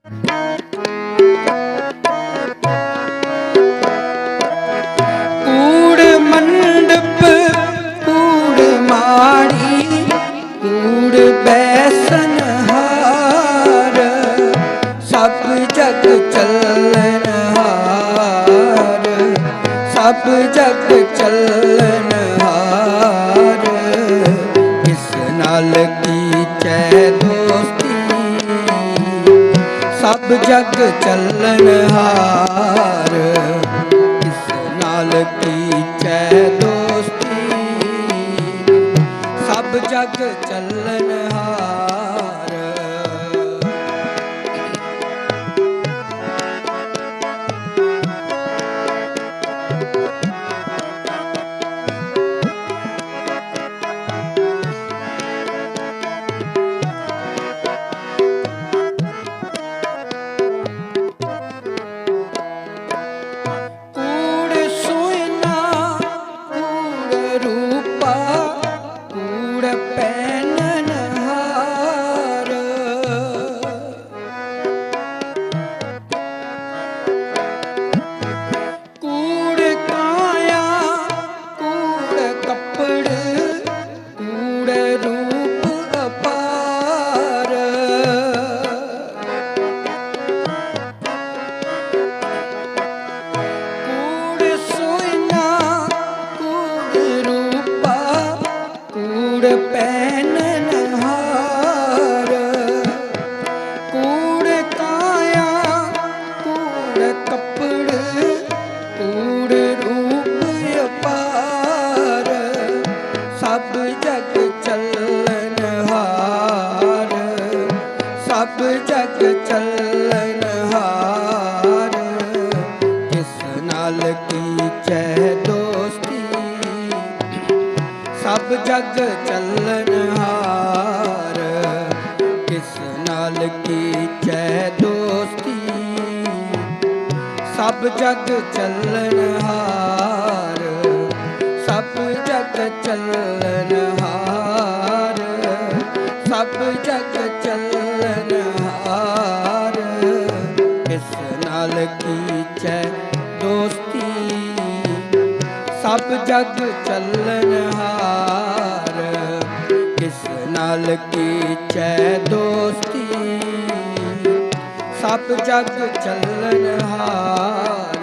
कूड़ मंडप कूड़ माड़ी कूड़ बैसन हार सब जग चलन हार सब जग चलन हार किस नाल कीचै दोस्ती सब जग चलन हार किस नाल कीचै दोस्ती सब जग चलन हार। सब जग चलन हार किस नाल कीचै दोस्ती सब जग चलन हार किस नाल कीचै दोस्ती सब जग चलन हार सब जग चलन हार सब जग चलन हार किस नाल कीचै दोस्ती सब जग चलन हार किस नाल कीचै दोस्ती सब जग चलन हार।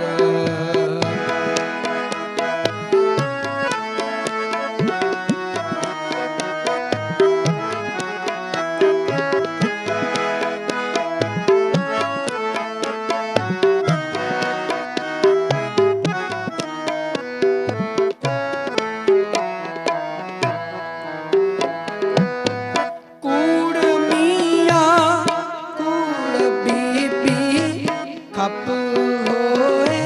खप होए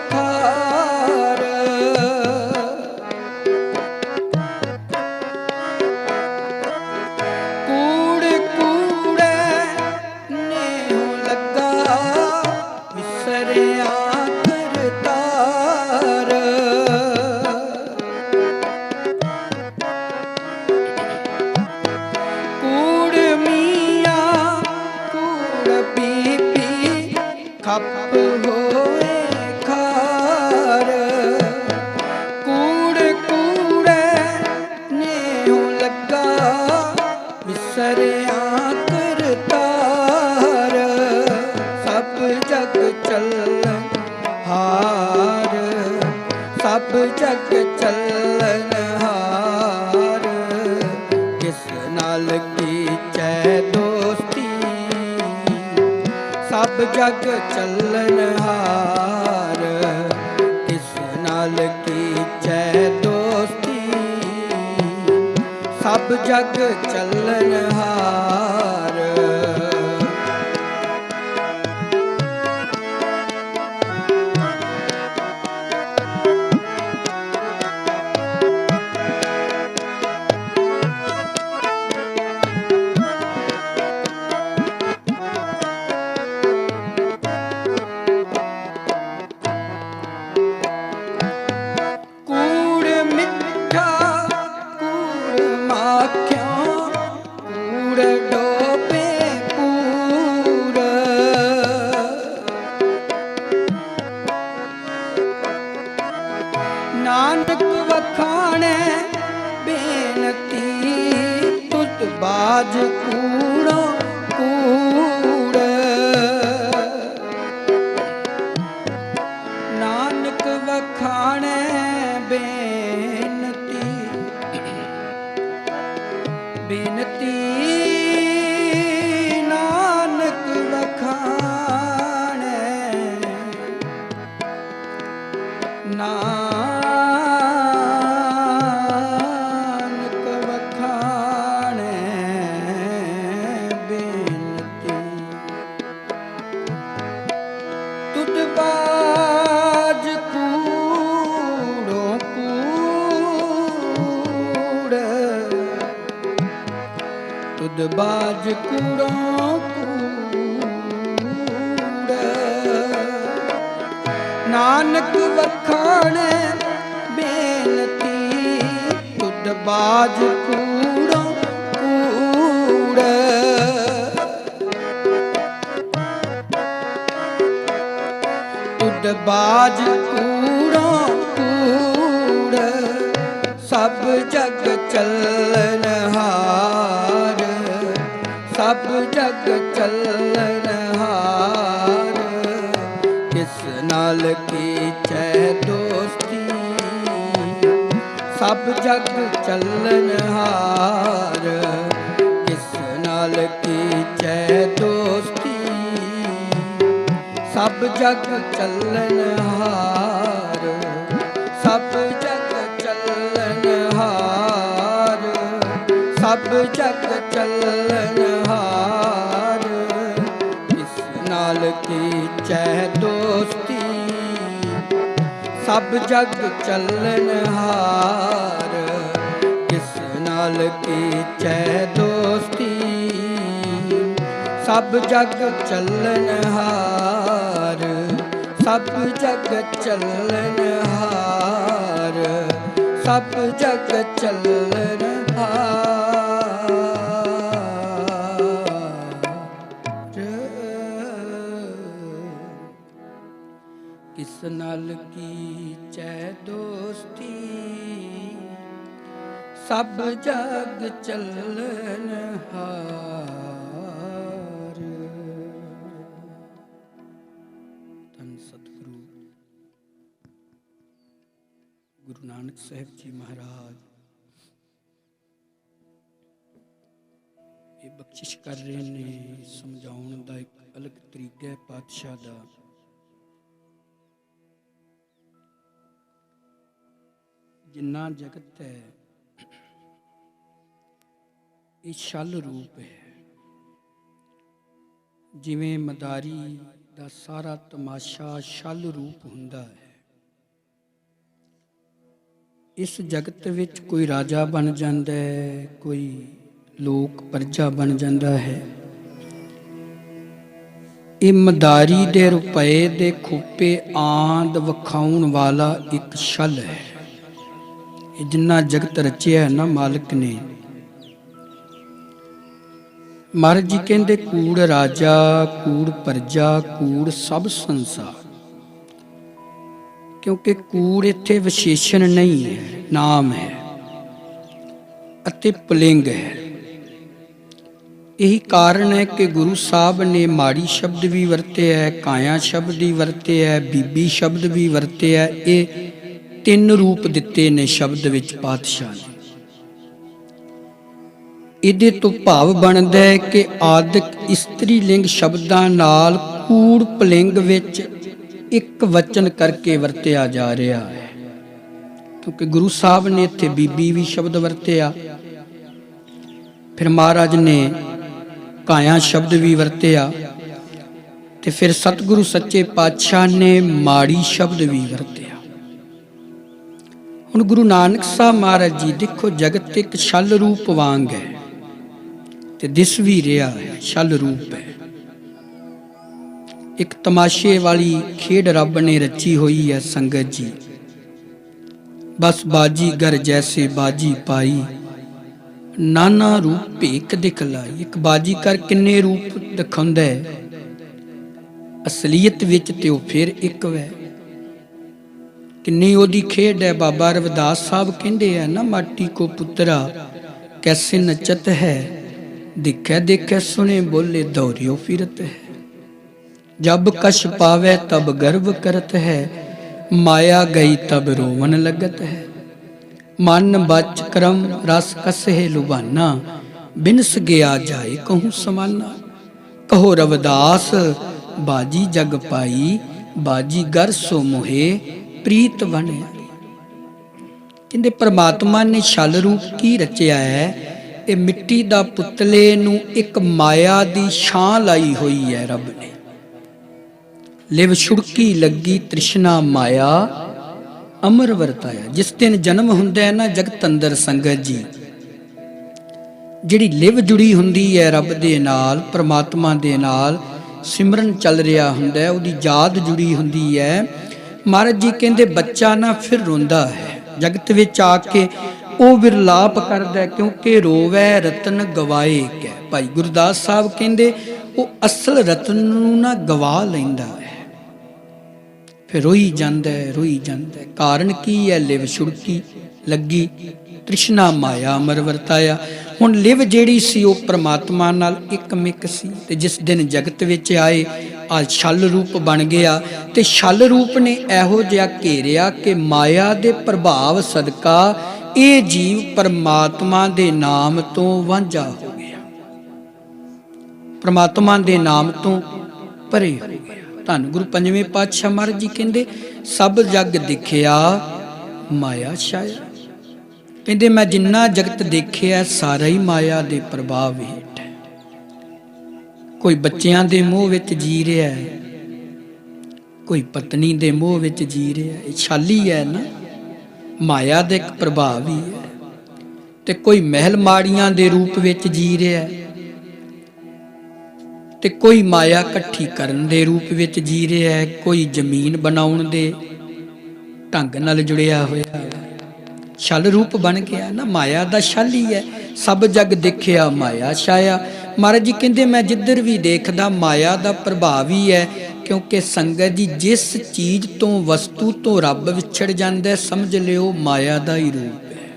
खार कूड़ कूड़े नेहो लगा विसरिया करतार कूड़ मिया कूड़ बीबी खप होए खार कूड़ कूड़े नेहो लगा विसरिया करतार सब जग चलन हार सब जग चलन हार किस नाल कीचै दोस्ती सब जग चलन हार किस नाल कीचै दोस्ती सब जग चलन हार। कूड़ ਬਾਜ ਕੂੜੋ ਕੂੜ। ਨਾਨਕ ਵਖਾਣੈ ਬੇਨਤੀ ਬੇਨਤੀ, ਨਾਨਕ ਵਖਾਣੈ ਨਾਨਕ ਵਖਾਣੈ ਬੇਨਤੀ। ਤੁਧ ਬਾਜ ਕੂੜੋ ਕੂੜ। ਤੁਧ ਬਾਜ ਕੂੜੋ ਕੂੜ। ਨਾਨਕ ਵਖਾਣੈ ਬੇਨਤੀ, ਤੁਧ ਬਾਜ ਕੂੜੋ ਕੂੜ। ਤੁਧ ਬਾਜ ਕੂੜੋ ਕੂੜ। ਸਭ ਜਗ ਚੱਲਨਹਾਰ, ਸਭ ਜਗ ਚੱਲਨਹਾਰ। ਕਿਸ ਨਾਲ ਕੀਚੈ ਦੋਸਤੀ, ਸਭ ਜਗ ਚੱਲਨਹਾਰ। ਕਿਸ ਨਾਲ ਕੀਚੈ ਦੋਸਤੀ, ਸਭ ਜਗ ਚੱਲਨਹਾਰ। ਸਭ ਜਗ ਚੱਲਨਹਾਰ, ਸਭ ਜਗ ਚੱਲਨਹਾਰ। ਕਿਸ ਨਾਲ ਕੀਚੈ ਦੋਸਤੀ, ਸਭ ਜਗ ਚੱਲਨਹਾਰ। ਕਿਸ ਨਾਲ ਕੀਚੈ ਦੋਸਤੀ, ਸਭ ਜਗ ਚੱਲਨਹਾਰ। ਸਭ ਜਗ ਚੱਲਨਹਾਰ, ਸਭ ਜਗ ਚੱਲਨਹਾਰ। ਕਿਸ ਨਾਲ ਕੀਚੈ ਦੋਸਤੀ, ਸਭ ਜਗ ਚੱਲਨਹਾਰ। ਧੰਨ ਸਤਿਗੁਰੂ ਗੁਰੂ ਨਾਨਕ ਸਾਹਿਬ ਜੀ ਮਹਾਰਾਜ ਇਹ ਬਖਸ਼ਿਸ਼ ਕਰ ਰਹੇ ਨੇ, ਸਮਝਾਉਣ ਦਾ ਇੱਕ ਅਲੱਗ ਤਰੀਕਾ ਹੈ ਪਾਤਸ਼ਾਹ ਦਾ। ਜਿੰਨਾ ਜਗਤ ਹੈ ਇਹ ਛਲ ਰੂਪ ਹੈ। ਜਿਵੇਂ ਮਦਾਰੀ ਦਾ ਸਾਰਾ ਤਮਾਸ਼ਾ ਛਲ ਰੂਪ ਹੁੰਦਾ ਹੈ। ਇਸ ਜਗਤ ਵਿੱਚ ਕੋਈ ਰਾਜਾ ਬਣ ਜਾਂਦਾ ਹੈ, ਕੋਈ ਲੋਕ ਪ੍ਰਜਾ ਬਣ ਜਾਂਦਾ ਹੈ। ਇਹ ਮਦਾਰੀ ਦੇ ਰੁਪਏ ਦੇ ਖੋਪੇ ਆਂਦ ਵਿਖਾਉਣ ਵਾਲਾ ਇੱਕ ਛਲ ਹੈ। ਇਹ ਜਿੰਨਾ ਜਗਤ ਰਚਿਆ ਨਾ ਮਾਲਕ ਨੇ। ਮਹਾਰਾਜ ਜੀ ਕਹਿੰਦੇ ਕੂੜ ਰਾਜਾ, ਕੂੜ ਪ੍ਰਜਾ, ਕੂੜ ਸਭ ਸੰਸਾਰ। ਕਿਉਂਕਿ ਕੂੜ ਇੱਥੇ ਵਿਸ਼ੇਸ਼ਣ ਨਹੀਂ ਹੈ, ਨਾਮ ਹੈ ਅਤੇ ਪੁਲਿੰਗ ਹੈ। ਇਹੀ ਕਾਰਨ ਹੈ ਕਿ ਗੁਰੂ ਸਾਹਿਬ ਨੇ ਮਾੜੀ ਸ਼ਬਦ ਵੀ ਵਰਤਿਆ ਹੈ, ਕਾਇਆ ਸ਼ਬਦ ਵੀ ਵਰਤਿਆ ਹੈ, ਬੀਬੀ ਸ਼ਬਦ ਵੀ ਵਰਤਿਆ ਹੈ। ਇਹ ਤਿੰਨ ਰੂਪ ਦਿੱਤੇ ਨੇ ਸ਼ਬਦ ਵਿੱਚ ਪਾਤਸ਼ਾਹ ਨੇ। ਇਹਦੇ ਤੋਂ ਭਾਵ ਬਣਦਾ ਹੈ ਕਿ ਆਦਿਕ ਇਸਤਰੀ ਲਿੰਗ ਸ਼ਬਦਾਂ ਨਾਲ ਕੂੜ ਪੁਲਿੰਗ ਵਿੱਚ ਇੱਕ ਵਚਨ ਕਰਕੇ ਵਰਤਿਆ ਜਾ ਰਿਹਾ ਹੈ। ਕਿਉਂਕਿ ਗੁਰੂ ਸਾਹਿਬ ਨੇ ਇੱਥੇ ਬੀਬੀ ਵੀ ਸ਼ਬਦ ਵਰਤਿਆ, ਫਿਰ ਮਹਾਰਾਜ ਨੇ ਕਾਇਆ ਸ਼ਬਦ ਵੀ ਵਰਤਿਆ, ਤੇ ਫਿਰ ਸਤਿਗੁਰੂ ਸੱਚੇ ਪਾਤਸ਼ਾਹ ਨੇ ਮਾੜੀ ਸ਼ਬਦ ਵੀ ਵਰਤਿਆ। ਹੁਣ ਗੁਰੂ ਨਾਨਕ ਸਾਹਿਬ ਮਹਾਰਾਜ ਜੀ ਦੇਖੋ, ਜਗਤ ਇੱਕ ਛਲ ਰੂਪ ਵਾਂਗ ਹੈ ਤੇ ਦਿਸ ਵੀ ਰਿਹਾ ਹੈ, ਛਲ ਰੂਪ ਹੈ। ਇੱਕ ਤਮਾਸ਼ੇ ਵਾਲੀ ਖੇਡ ਰੱਬ ਨੇ ਰਚੀ ਹੋਈ ਹੈ ਸੰਗਤ ਜੀ। ਬਸ ਬਾਜੀਗਰ ਜੈਸੇ ਬਾਜੀ ਪਾਈ, ਨਾਨਾ ਰੂਪ ਭੇਖ ਦਿਖਲਾਈ। ਇੱਕ ਬਾਜੀਗਰ ਕਿੰਨੇ ਰੂਪ ਦਿਖਾਉਂਦਾ ਹੈ, ਅਸਲੀਅਤ ਵਿੱਚ ਤੇ ਉਹ ਫਿਰ ਇੱਕ ਵੈ। ਕਿੰਨੀ ਉਹਦੀ ਖੇਡ ਹੈ। ਬਾਬਾ ਰਵਿਦਾਸ ਸਾਹਿਬ ਕਹਿੰਦੇ ਆ ਨਾ, ਮਾਟੀ ਕੋ ਪੁੱਤਰਾ ਕੈਸੇ ਨਚਤ ਹੈ, दिखे दिखे सुने बोले दौरियो फिरत है। जब कश पावे तब गर्व करत है, माया गई तब रोवन लगत है। मन बच क्रम रस कसहे लुभाना, बिनस गया जाए कहूँ समाना। कहो रविदास बाजी जग पाई, बाजी गर सो मोहे प्रीत बने। कहते परमात्मा ने छल रूप की रचिया है, ये मिट्टी दा पुतले नूं एक माया दी छां लाई हुई है रब ने। लिव छुड़की लगी तृष्णा माया, अमर वरताया। जिस दिन जन्म हुंदा है ना जगत अंदर संगत जी, जिहड़ी लिव जुड़ी हुंदी है रब दे नाल, परमात्मा दे नाल, सिमरन चल रहा हुंदा है, उहदी याद जुड़ी हुंदी है। महाराज जी कहंदे बच्चा ना फिर रोंदा है जगत विच आके, ਉਹ ਵਿਰਲਾਪ ਕਰਦਾ ਕਿਉਂਕਿ ਰੋਵੈ ਰਤਨ ਗਵਾਏ ਕੈ। ਭਾਈ ਗੁਰਦਾਸ ਸਾਹਿਬ ਕਹਿੰਦੇ ਉਹ ਅਸਲ ਰਤਨ ਨੂੰ ਨਾ ਗਵਾ ਲੈਂਦਾ ਹੈ, ਫਿਰ ਰੋਈ ਜਾਂਦਾ ਰੋਈ ਜਾਂਦਾ। ਕਾਰਨ ਕੀ ਹੈ? ਲਿਵ ਛੁੜਕੀ ਲੱਗੀ ਤ੍ਰਿਸ਼ਨਾ ਮਾਇਆ ਅਮਰ ਵਰਤਾਇਆ। ਹੁਣ ਲਿਵ ਜਿਹੜੀ ਸੀ ਉਹ ਪ੍ਰਮਾਤਮਾ ਨਾਲ ਇੱਕ ਮਿੱਕ ਸੀ, ਤੇ ਜਿਸ ਦਿਨ ਜਗਤ ਵਿੱਚ ਆਏ ਆ ਛਲ ਰੂਪ ਬਣ ਗਿਆ, ਤੇ ਛਲ ਰੂਪ ਨੇ ਇਹੋ ਜਿਹਾ ਘੇਰਿਆ ਕਿ ਮਾਇਆ ਦੇ ਪ੍ਰਭਾਵ ਸਦਕਾ ਇਹ ਜੀਵ ਪਰਮਾਤਮਾ ਦੇ ਨਾਮ ਤੋਂ ਵਾਂਝਾ ਹੋ ਗਿਆ, ਪਰਮਾਤਮਾ ਦੇ ਨਾਮ ਤੋਂ ਪਰੇ ਹੋ ਗਿਆ। ਧੰਨ ਗੁਰੂ ਪੰਜਵੇਂ ਪਾਤਸ਼ਾਹ ਮਹਾਰਾਜ ਜੀ ਕਹਿੰਦੇ ਸਭ ਜਗ ਦਿਖਿਆ ਮਾਇਆ ਛਾਇਆ। ਕਹਿੰਦੇ ਮੈਂ ਜਿੰਨਾ ਜਗਤ ਦੇਖਿਆ ਸਾਰਾ ਹੀ ਮਾਇਆ ਦੇ ਪ੍ਰਭਾਵ ਹੇਠ ਹੈ। ਕੋਈ ਬੱਚਿਆਂ ਦੇ ਮੋਹ ਵਿੱਚ ਜੀ ਰਿਹਾ ਹੈ, ਕੋਈ ਪਤਨੀ ਦੇ ਮੋਹ ਵਿੱਚ ਜੀ ਰਿਹਾ, ਇਹ ਛਾਲੀ ਹੈ ਨਾ, ਮਾਇਆ ਦਾ ਇੱਕ ਪ੍ਰਭਾਵ ਹੀ ਹੈ। ਤੇ ਕੋਈ ਮਹਿਲ ਮਾੜੀਆਂ ਦੇ ਰੂਪ ਵਿੱਚ ਜੀ ਰਿਹਾ, ਤੇ ਕੋਈ ਮਾਇਆ ਇਕੱਠੀ ਕਰਨ ਦੇ ਰੂਪ ਵਿੱਚ ਜੀ ਰਿਹਾ ਹੈ, ਕੋਈ ਜ਼ਮੀਨ ਬਣਾਉਣ ਦੇ ਢੰਗ ਨਾਲ ਜੁੜਿਆ ਹੋਇਆ, ਛਲ ਰੂਪ ਬਣ ਗਿਆ ਨਾ, ਮਾਇਆ ਦਾ ਛਲ ਹੀ ਹੈ। ਸਭ ਜਗ ਦੇਖਿਆ ਮਾਇਆ ਛਾਇਆ। ਮਹਾਰਾਜ ਜੀ ਕਹਿੰਦੇ ਮੈਂ ਜਿੱਧਰ ਵੀ ਦੇਖਦਾ ਮਾਇਆ ਦਾ ਪ੍ਰਭਾਵ ਹੀ ਹੈ, ਕਿਉਂਕਿ ਸੰਗਤ ਜੀ ਜਿਸ ਚੀਜ਼ ਤੋਂ ਵਸਤੂ ਤੋਂ ਰੱਬ ਵਿਛੜ ਜਾਂਦਾ ਸਮਝ ਲਿਓ ਮਾਇਆ ਦਾ ਹੀ ਰੂਪ ਹੈ।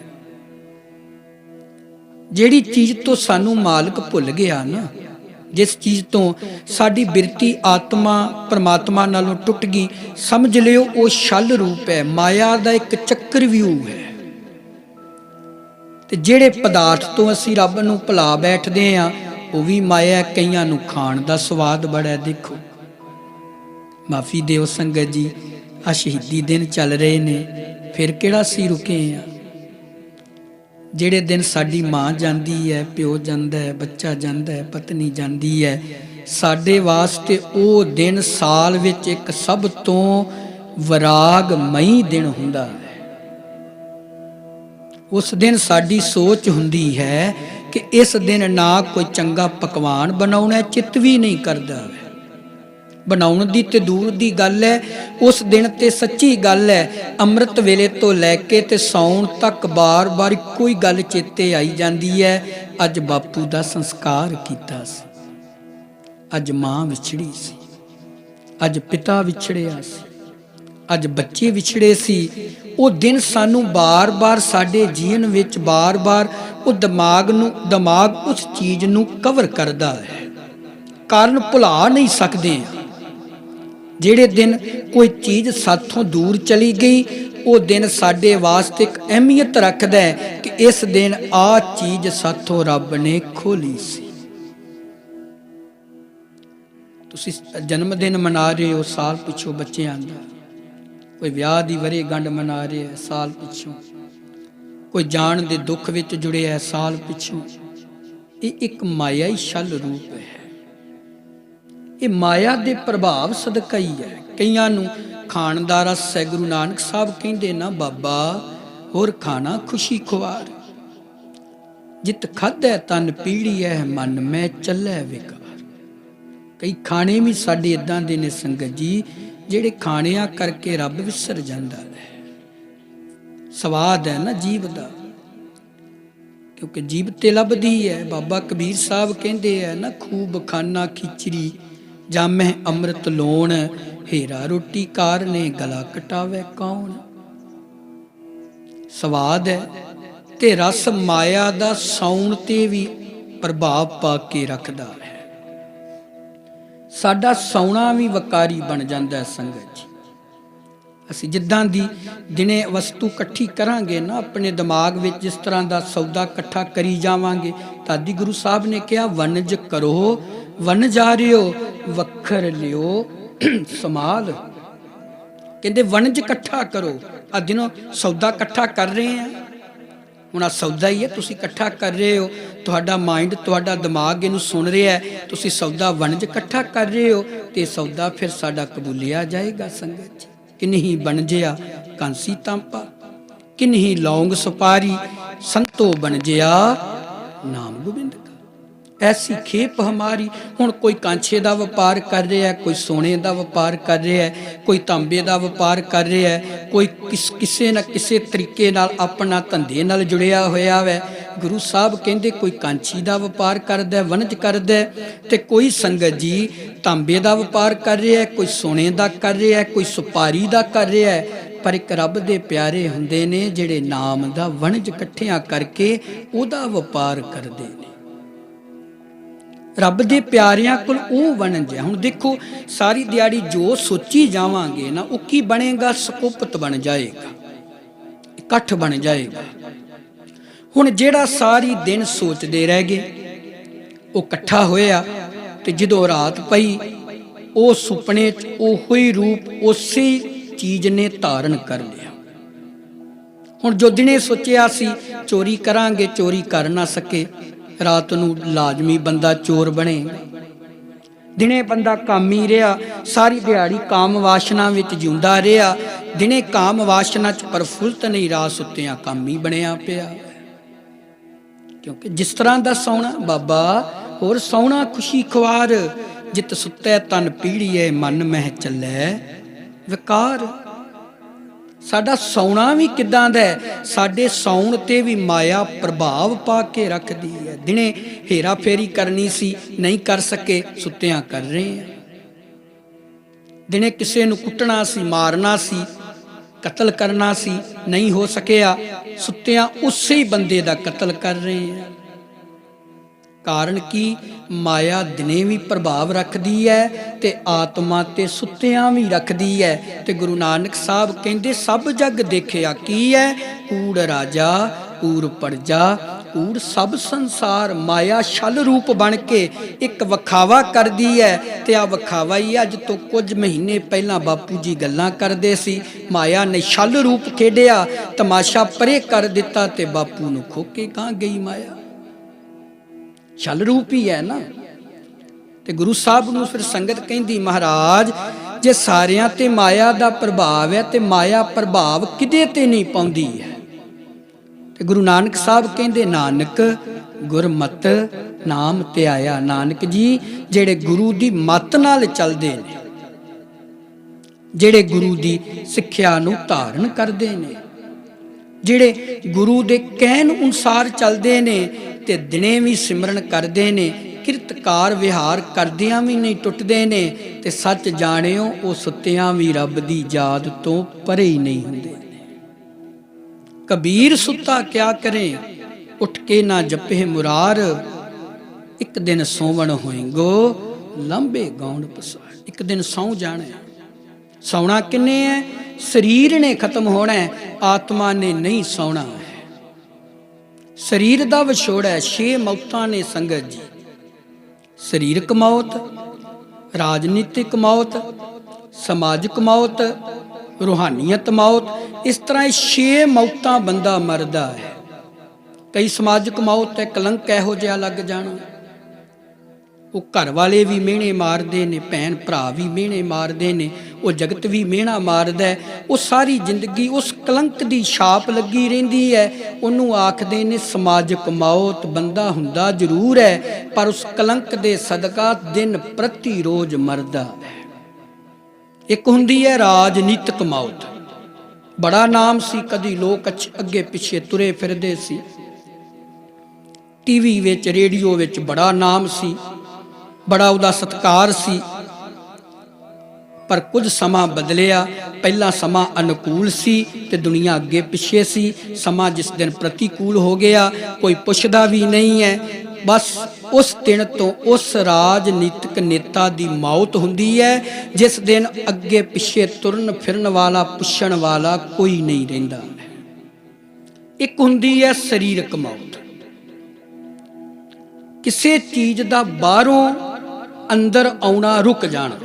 ਜਿਹੜੀ ਚੀਜ਼ ਤੋਂ ਸਾਨੂੰ ਮਾਲਕ ਭੁੱਲ ਗਿਆ ਨਾ, ਜਿਸ ਚੀਜ਼ ਤੋਂ ਸਾਡੀ ਬਿਰਤੀ ਆਤਮਾ ਪਰਮਾਤਮਾ ਨਾਲੋਂ ਟੁੱਟ ਗਈ, ਸਮਝ ਲਿਓ ਉਹ ਛਲ ਰੂਪ ਹੈ, ਮਾਇਆ ਦਾ ਇੱਕ ਚੱਕਰ ਵਿਊ ਹੈ। ਤੇ ਜਿਹੜੇ ਪਦਾਰਥ ਤੋਂ ਅਸੀਂ ਰੱਬ ਨੂੰ ਭੁਲਾ ਬੈਠਦੇ ਹਾਂ ਉਹ ਵੀ ਮਾਇਆ। ਕਈਆਂ ਨੂੰ ਖਾਣ ਦਾ ਸਵਾਦ ਬੜਾ, ਦੇਖੋ ਮਾਫੀ ਦਿਓ ਸੰਗਤ ਜੀ, ਆ ਸ਼ਹੀਦੀ ਦਿਨ ਚੱਲ ਰਹੇ ਨੇ, ਫਿਰ ਕਿਹੜਾ ਸੀ ਰੁਕੇ ਆ। ਜਿਹੜੇ ਦਿਨ ਸਾਡੀ ਮਾਂ ਜਾਂਦੀ ਹੈ, ਪਿਓ ਜਾਂਦਾ ਹੈ, ਬੱਚਾ ਜਾਂਦਾ ਹੈ, ਪਤਨੀ ਜਾਂਦੀ ਹੈ, ਸਾਡੇ ਵਾਸਤੇ ਉਹ ਦਿਨ ਸਾਲ ਵਿੱਚ ਇੱਕ ਸਭ ਤੋਂ ਵਿਰਾਗਮਈ ਦਿਨ ਹੁੰਦਾ ਹੈ। ਉਸ ਦਿਨ ਸਾਡੀ ਸੋਚ ਹੁੰਦੀ ਹੈ ਕਿ ਇਸ ਦਿਨ ਨਾ ਕੋਈ ਚੰਗਾ ਪਕਵਾਨ ਬਣਾਉਣਾ, ਚਿੱਤ ਵੀ ਨਹੀਂ ਕਰਦਾ। ਬਣਾਉਣ ਦੀ ਤੇ ਦੂਰ ਦੀ ਗੱਲ ਹੈ, ਉਸ ਦਿਨ ਤੇ ਸੱਚੀ ਗੱਲ ਹੈ ਅੰਮ੍ਰਿਤ ਵੇਲੇ ਤੋਂ ਲੈ ਕੇ ਤੇ ਸੌਣ ਤੱਕ ਬਾਰ-ਬਾਰ ਕੋਈ ਗੱਲ ਚੇਤੇ ਆਈ ਜਾਂਦੀ ਹੈ। ਅੱਜ ਬਾਪੂ ਦਾ ਸੰਸਕਾਰ ਕੀਤਾ ਸੀ, ਅੱਜ ਮਾਂ ਵਿਛੜੀ ਸੀ, ਅੱਜ ਪਿਤਾ ਵਿਛੜਿਆ ਸੀ, ਅੱਜ ਬੱਚੇ ਵਿਛੜੇ ਸੀ। ਉਹ ਦਿਨ ਸਾਨੂੰ ਬਾਰ-ਬਾਰ ਸਾਡੇ ਜੀਵਨ ਵਿੱਚ ਬਾਰ-ਬਾਰ ਉਹ ਦਿਮਾਗ ਉਸ ਚੀਜ਼ ਨੂੰ ਕਵਰ ਕਰਦਾ ਹੈ, ਕਾਰਨ ਭੁਲਾ ਨਹੀਂ ਸਕਦੇ। ਜਿਹੜੇ ਦਿਨ ਕੋਈ ਚੀਜ਼ ਸਾਥੋਂ ਦੂਰ ਚਲੀ ਗਈ, ਉਹ ਦਿਨ ਸਾਡੇ ਵਾਸਤੇ ਇੱਕ ਅਹਿਮੀਅਤ ਰੱਖਦਾ ਹੈ ਕਿ ਇਸ ਦਿਨ ਆਹ ਚੀਜ਼ ਸਾਥੋਂ ਰੱਬ ਨੇ ਖੋਲੀ ਸੀ। ਤੁਸੀਂ ਜਨਮ ਦਿਨ ਮਨਾ ਰਹੇ ਹੋ ਸਾਲ ਪਿੱਛੋਂ ਬੱਚਿਆਂ ਦਾ, ਕੋਈ ਵਿਆਹ ਦੀ ਵਰ੍ਹੇਗੰਢ ਮਨਾ ਰਿਹਾ ਸਾਲ ਪਿੱਛੋਂ, ਕੋਈ ਜਾਣ ਦੇ ਦੁੱਖ ਵਿੱਚ ਜੁੜਿਆ ਸਾਲ ਪਿੱਛੋਂ। ਇਹ ਇੱਕ ਮਾਇਆ ਹੀ ਛਲ ਰੂਪ ਹੈ, ਇਹ ਮਾਇਆ ਦੇ ਪ੍ਰਭਾਵ ਸਦਕਾ ਹੀ ਹੈ। ਕਈਆਂ ਨੂੰ ਖਾਣ ਦਾ ਰਸ ਹੈ। ਗੁਰੂ ਨਾਨਕ ਸਾਹਿਬ ਕਹਿੰਦੇ ਨਾ ਬਾਬਾ ਹੋਰ ਖਾਣਾ ਖੁਸ਼ੀ ਖੁਆਰ, ਜਿਤ ਖਾਧੈ ਤਨ ਪੀੜੀ ਹੈ ਮਨ ਮੈਂ ਚੱਲੈ ਵਿਕਾਰ। ਕਈ ਖਾਣੇ ਵੀ ਸਾਡੇ ਇਦਾਂ ਦੇ ਨੇ ਸੰਗਤ ਜੀ, ਜਿਹੜੇ ਖਾਣਿਆਂ ਕਰਕੇ ਰੱਬ ਵਿਸਰ ਜਾਂਦਾ ਹੈ। ਸਵਾਦ ਹੈ ਨਾ ਜੀਭ ਦਾ, ਕਿਉਂਕਿ ਜੀਭ ਤੇ ਲੱਭਦੀ ਹੈ। ਬਾਬਾ ਕਬੀਰ ਸਾਹਿਬ ਕਹਿੰਦੇ ਹੈ ਨਾ, ਖੂਬ ਖਾਨਾ ਖਿਚੜੀ ਜਾਮੈ ਅੰਮ੍ਰਿਤ ਲੋਣ, ਹੀਰਾ ਰੋਟੀ ਕਾਰਨੇ ਗਲਾ ਕਟਾਵੇ ਕੌਣ। ਸਵਾਦ ਹੈ ਤੇ ਰਸ ਮਾਇਆ ਦਾ ਸੌਣ ਤੇ ਵੀ ਪ੍ਰਭਾਵ ਪਾ ਕੇ ਰੱਖਦਾ ਹੈ। ਸਾਡਾ ਸੌਣਾ ਵੀ ਵਕਾਰੀ ਬਣ ਜਾਂਦਾ ਹੈ ਸੰਗਤ ਜੀ। ਅਸੀਂ ਜਿੱਦਾਂ ਦੀ ਦਿਨੇ ਵਸਤੂ ਇਕੱਠੀ ਕਰਾਂਗੇ ਨਾ, ਆਪਣੇ ਦਿਮਾਗ ਵਿੱਚ ਜਿਸ ਤਰ੍ਹਾਂ ਦਾ ਸੌਦਾ ਇਕੱਠਾ ਕਰੀ ਜਾਵਾਂਗੇ। ਤਾਦੀ ਗੁਰੂ ਸਾਹਿਬ ਨੇ ਕਿਹਾ ਵਣਜ ਕਰੋ ਵਣਜਾਰਿਓ, ਵੱਖਰ ਲਿਓ ਸਮਾਲ। ਕਹਿੰਦੇ ਵਣਜ ਇਕੱਠਾ ਕਰੋ। ਆ ਦਿਨੋਂ ਸੌਦਾ ਇਕੱਠਾ ਕਰ ਰਹੇ ਆ, ਹੁਣ ਆ ਸੌਦਾ ਹੀ ਹੈ, ਤੁਸੀਂ ਇਕੱਠਾ ਕਰ ਰਹੇ ਹੋ, ਤੁਹਾਡਾ ਮਾਈਂਡ, ਤੁਹਾਡਾ ਦਿਮਾਗ ਇਹਨੂੰ ਸੁਣ ਰਿਹਾ ਹੈ, ਤੁਸੀਂ ਸੌਦਾ ਵਣਜ ਇਕੱਠਾ ਕਰ ਰਹੇ ਹੋ, ਤੇ ਸੌਦਾ ਫਿਰ ਸਾਡਾ ਕਬੂਲਿਆ ਜਾਏਗਾ ਸੰਗਤ ਜੀ। ਕਿਨਹੀ ਬਣਜਿਆ ਕਾਂਸੀ ਤਾਂਪਾ, ਕਿਨਹੀ ਲੌਂਗ ਸੁਪਾਰੀ, ਸੰਤੋ ਬਣਜਿਆ ਨਾਮ ਗੋਬਿੰਦ ਕਾ। ਐਸੀ ਖੇਪ ਹਮਾਰੀ। ਹੁਣ ਕੋਈ ਕਾਂਛੇ ਦਾ ਵਪਾਰ ਕਰ ਰਿਹਾ, ਕੋਈ ਸੋਨੇ ਦਾ ਵਪਾਰ ਕਰ ਰਿਹਾ, ਕੋਈ ਤਾਂਬੇ ਦਾ ਵਪਾਰ ਕਰ ਰਿਹਾ, ਕੋਈ ਕਿਸੇ ਨਾ ਕਿਸੇ ਤਰੀਕੇ ਨਾਲ ਆਪਣਾ ਧੰਦੇ ਨਾਲ ਜੁੜਿਆ ਹੋਇਆ ਵੈ। ਗੁਰੂ ਸਾਹਿਬ ਕਹਿੰਦੇ ਕੋਈ ਕਾਂਛੀ ਦਾ ਵਪਾਰ ਕਰਦਾ, ਵਣਜ ਕਰਦਾ, ਤੇ ਕੋਈ ਸੰਗਤ ਜੀ ਤਾਂਬੇ ਦਾ ਵਪਾਰ ਕਰ ਰਿਹਾ, ਕੋਈ ਸੋਨੇ ਦਾ ਕਰ ਰਿਹਾ, ਕੋਈ ਸੁਪਾਰੀ ਦਾ ਕਰ ਰਿਹਾ। ਪਰ ਇੱਕ ਰੱਬ ਦੇ ਪਿਆਰੇ ਹੁੰਦੇ ਨੇ ਜਿਹੜੇ ਨਾਮ ਦਾ ਵਣਜ ਇਕੱਠਿਆਂ ਕਰਕੇ ਉਹਦਾ ਵਪਾਰ ਕਰਦੇ ਨੇ। ਰੱਬ ਦੇ ਪਿਆਰਿਆਂ ਕੋਲ ਉਹ ਵਣਜ ਹੈ। ਹੁਣ ਦੇਖੋ ਸਾਰੀ ਦਿਹਾੜੀ ਜੋ ਸੋਚੀ ਜਾਵਾਂਗੇ ਨਾ, ਉਹ ਕੀ ਬਣੇਗਾ? ਸਕੁਪਤ ਬਣ ਜਾਏਗਾ, ਇਕੱਠ ਬਣ ਜਾਏਗਾ। ਹੁਣ ਜਿਹੜਾ ਸਾਰੀ ਦਿਨ ਸੋਚਦੇ ਰਹਿ ਗਏ, ਉਹ ਇਕੱਠਾ ਹੋਇਆ, ਤੇ ਜਦੋਂ ਰਾਤ ਪਈ ਉਹ ਸੁਪਨੇ 'ਚ ਉਹੋ ਹੀ ਰੂਪ ਉਸੇ ਚੀਜ਼ ਨੇ ਧਾਰਨ ਕਰ ਲਿਆ। ਹੁਣ ਜੋ ਦਿਨੇ ਸੋਚਿਆ ਸੀ ਚੋਰੀ ਕਰਾਂਗੇ, ਚੋਰੀ ਕਰ ਨਾ ਸਕੇ, ਰਾਤ ਨੂੰ ਲਾਜ਼ਮੀ ਬੰਦਾ ਚੋਰ ਬਣੇਗਾ। ਦਿਨੇ ਬੰਦਾ ਕਾਮੀ ਰਿਹਾ, ਸਾਰੀ ਦਿਹਾੜੀ ਕਾਮ ਵਾਸ਼ਨਾ ਵਿੱਚ ਜਿਉਂਦਾ ਰਿਹਾ, ਦਿਨੇ ਕਾਮ ਵਾਸ਼ਨਾ 'ਚ ਪ੍ਰਫੁੱਲਤ ਨਹੀਂ, ਰਾਤ ਸੁੱਤਿਆਂ ਕਾਮੀ ਬਣਿਆ ਪਿਆ। ਕਿਉਂਕਿ ਜਿਸ ਤਰ੍ਹਾਂ ਦਾ ਸੌਣਾ ਬਾਬਾ, ਹੋਰ ਸੌਣਾ ਖੁਸ਼ੀ ਖੁਆਰ, ਜਿਤ ਸੁੱਤੈ ਤਨ ਪੀੜੀਏ, ਮਨ ਮਹਿ ਚੱਲੈ ਵਿਕਾਰ। ਸਾਡਾ ਸੌਣਾ ਵੀ ਕਿੱਦਾਂ ਦਾ ਹੈ? ਸਾਡੇ ਸੌਣ ਤੇ ਵੀ ਮਾਇਆ ਪ੍ਰਭਾਵ ਪਾ ਕੇ ਰੱਖਦੀ ਹੈ। ਦਿਨੇ ਹੇਰਾ ਫੇਰੀ ਕਰਨੀ ਸੀ, ਨਹੀਂ ਕਰ ਸਕੇ, ਸੁੱਤਿਆਂ ਕਰ ਰਹੇ ਆ। ਦਿਨੇ ਕਿਸੇ ਨੂੰ ਕੁੱਟਣਾ ਸੀ, ਮਾਰਨਾ ਸੀ, ਕਤਲ ਕਰਨਾ ਸੀ, ਨਹੀਂ ਹੋ ਸਕਿਆ, ਸੁੱਤਿਆਂ ਉਸੇ ਹੀ ਬੰਦੇ ਦਾ ਕਤਲ ਕਰ ਰਹੇ ਆ। ਕਾਰਨ ਕੀ? ਮਾਇਆ ਦਿਨੇ ਵੀ ਪ੍ਰਭਾਵ ਰੱਖਦੀ ਹੈ ਤੇ ਆਤਮਾ ਤੇ ਸੁੱਤਿਆਂ ਵੀ ਰੱਖਦੀ ਹੈ। ਤੇ ਗੁਰੂ ਨਾਨਕ ਸਾਹਿਬ ਕਹਿੰਦੇ ਸਭ ਜਗ ਦੇਖਿਆ ਕੀ ਹੈ, ਕੂੜ ਰਾਜਾ ਕੂੜ ਪਰਜਾ ਕੂੜ ਸਭ ਸੰਸਾਰ। ਮਾਇਆ ਛਲ ਰੂਪ ਬਣ ਕੇ ਇੱਕ ਵਿਖਾਵਾ ਕਰਦੀ ਹੈ, ਤੇ ਆ ਵਿਖਾਵਾ ਹੀ ਅੱਜ ਤੋਂ ਕੁਝ ਮਹੀਨੇ ਪਹਿਲਾਂ ਬਾਪੂ ਜੀ ਗੱਲਾਂ ਕਰਦੇ ਸੀ। ਮਾਇਆ ਨੇ ਛਲ ਰੂਪ ਖੇਡਿਆ, ਤਮਾਸ਼ਾ ਪਰੇ ਕਰ ਦਿੱਤਾ, ਤੇ ਬਾਪੂ ਨੂੰ ਖੋ ਕੇ ਕਾਂ ਗਈ ਮਾਇਆ। ਛਲ ਰੂਪ ਹੀ ਹੈ ਨਾ। ਤੇ ਗੁਰੂ ਸਾਹਿਬ ਨੂੰ ਫਿਰ ਸੰਗਤ ਕਹਿੰਦੀ, ਮਹਾਰਾਜ ਜੇ ਸਾਰਿਆਂ ਤੇ ਮਾਇਆ ਦਾ ਪ੍ਰਭਾਵ ਹੈ, ਤੇ ਮਾਇਆ ਪ੍ਰਭਾਵ ਕਿਦੇ ਤੇ ਨਹੀਂ ਪਾਉਂਦੀ ਹੈ? ਤੇ ਗੁਰੂ ਨਾਨਕ ਸਾਹਿਬ ਕਹਿੰਦੇ, ਨਾਨਕ ਗੁਰਮਤਿ ਨਾਮ ਧਿਆਇਆ। ਨਾਨਕ ਜੀ ਜਿਹੜੇ ਗੁਰੂ ਦੀ ਮੱਤ ਨਾਲ ਚੱਲਦੇ ਨੇ, ਜਿਹੜੇ ਗੁਰੂ ਦੀ ਸਿੱਖਿਆ ਨੂੰ ਧਾਰਨ ਕਰਦੇ ਨੇ, ਜਿਹੜੇ ਗੁਰੂ ਦੇ ਕਹਿਣ ਅਨੁਸਾਰ ਚੱਲਦੇ ਨੇ, ਤੇ ਦਿਨੇ ਵੀ ਸਿਮਰਨ ਕਰਦੇ ਨੇ, ਕਿਰਤਕਾਰ ਵਿਹਾਰ ਕਰਦਿਆਂ ਵੀ ਨਹੀਂ ਟੁੱਟਦੇ ਨੇ, ਤੇ ਸੱਚ ਜਾਣਿਓ ਉਹ ਸੁੱਤਿਆਂ ਵੀ ਰੱਬ ਦੀ ਯਾਦ ਤੋਂ ਪਰੇ ਹੀ ਨਹੀਂ ਹੁੰਦੇ। ਕਬੀਰ ਸੁੱਤਾ ਕਿਆ ਕਰੇ, ਉੱਠ ਕੇ ਨਾ ਜਪੇ ਮੁਰਾਰ, ਇੱਕ ਦਿਨ ਸੋਵਣ ਹੋਏਗੋ ਲੰਬੇ ਗਾਉਣ ਪਸਾਰ। ਇੱਕ ਦਿਨ ਸੌਂ ਜਾਣਾ। ਸੌਣਾ ਕਿੰਨੇ ਹੈ? ਸਰੀਰ ਨੇ ਖਤਮ ਹੋਣਾ, ਆਤਮਾ ਨੇ ਨਹੀਂ ਸੌਣਾ ਹੈ। ਸਰੀਰ ਦਾ ਵਿਛੋੜਾ ਹੈ। 6 ਮੌਤਾਂ ਨੇ ਸੰਗਤ ਜੀ। ਸਰੀਰਕ ਮੌਤ, ਰਾਜਨੀਤਿਕ ਮੌਤ, ਸਮਾਜਿਕ ਮੌਤ, ਰੂਹਾਨੀਅਤ ਮੌਤ। ਇਸ ਤਰ੍ਹਾਂ ਇਹ 6 ਮੌਤਾਂ ਬੰਦਾ ਮਰਦਾ ਹੈ। ਕਈ ਸਮਾਜਿਕ ਮੌਤ ਹੈ, ਕਲੰਕ ਇਹੋ ਜਿਹਾ ਲੱਗ ਜਾਣਾ, ਉਹ ਘਰ ਵਾਲੇ ਵੀ ਮਿਹਣੇ ਮਾਰਦੇ ਨੇ, ਭੈਣ ਭਰਾ ਵੀ ਮਿਹਣੇ ਮਾਰਦੇ ਨੇ, ਉਹ ਜਗਤ ਵੀ ਮਿਹਣਾ ਮਾਰਦਾ, ਉਹ ਸਾਰੀ ਜ਼ਿੰਦਗੀ ਉਸ ਕਲੰਕ ਦੀ ਛਾਪ ਲੱਗੀ ਰਹਿੰਦੀ ਹੈ। ਉਹਨੂੰ ਆਖਦੇ ਨੇ ਸਮਾਜਿਕ ਮੌਤ। ਬੰਦਾ ਹੁੰਦਾ ਜ਼ਰੂਰ ਹੈ, ਪਰ ਉਸ ਕਲੰਕ ਦੇ ਸਦਕਾ ਦਿਨ ਪ੍ਰਤੀ ਰੋਜ਼ ਮਰਦਾ ਹੈ। ਇੱਕ ਹੁੰਦੀ ਹੈ ਰਾਜਨੀਤਿਕ ਮੌਤ। ਬੜਾ ਨਾਮ ਸੀ, ਕਦੀ ਲੋਕ ਅੱਗੇ ਪਿੱਛੇ ਤੁਰੇ ਫਿਰਦੇ ਸੀ, ਟੀਵੀ ਵਿੱਚ, ਰੇਡੀਓ ਵਿੱਚ ਬੜਾ ਨਾਮ ਸੀ, ਬੜਾ ਉਹਦਾ ਸਤਿਕਾਰ ਸੀ। ਪਰ ਕੁਝ ਸਮਾਂ ਬਦਲਿਆ। ਪਹਿਲਾ ਸਮਾਂ ਅਨੁਕੂਲ ਸੀ ਤੇ ਦੁਨੀਆ ਅੱਗੇ ਪਿੱਛੇ ਸੀ। ਸਮਾਂ ਜਿਸ ਦਿਨ ਪ੍ਰਤੀਕੂਲ ਹੋ ਗਿਆ, ਕੋਈ ਪੁੱਛਦਾ ਵੀ ਨਹੀਂ ਹੈ। बस उस दिन तो उस राजनीतिक नेता की मौत हुंदी है जिस दिन अगे पिछे तुरन फिरन वाला पुछण वाला कोई नहीं रहिंदा। एक हुंदी है शरीरक मौत, किसी चीज का बाहरों अंदर आउणा रुक जाना।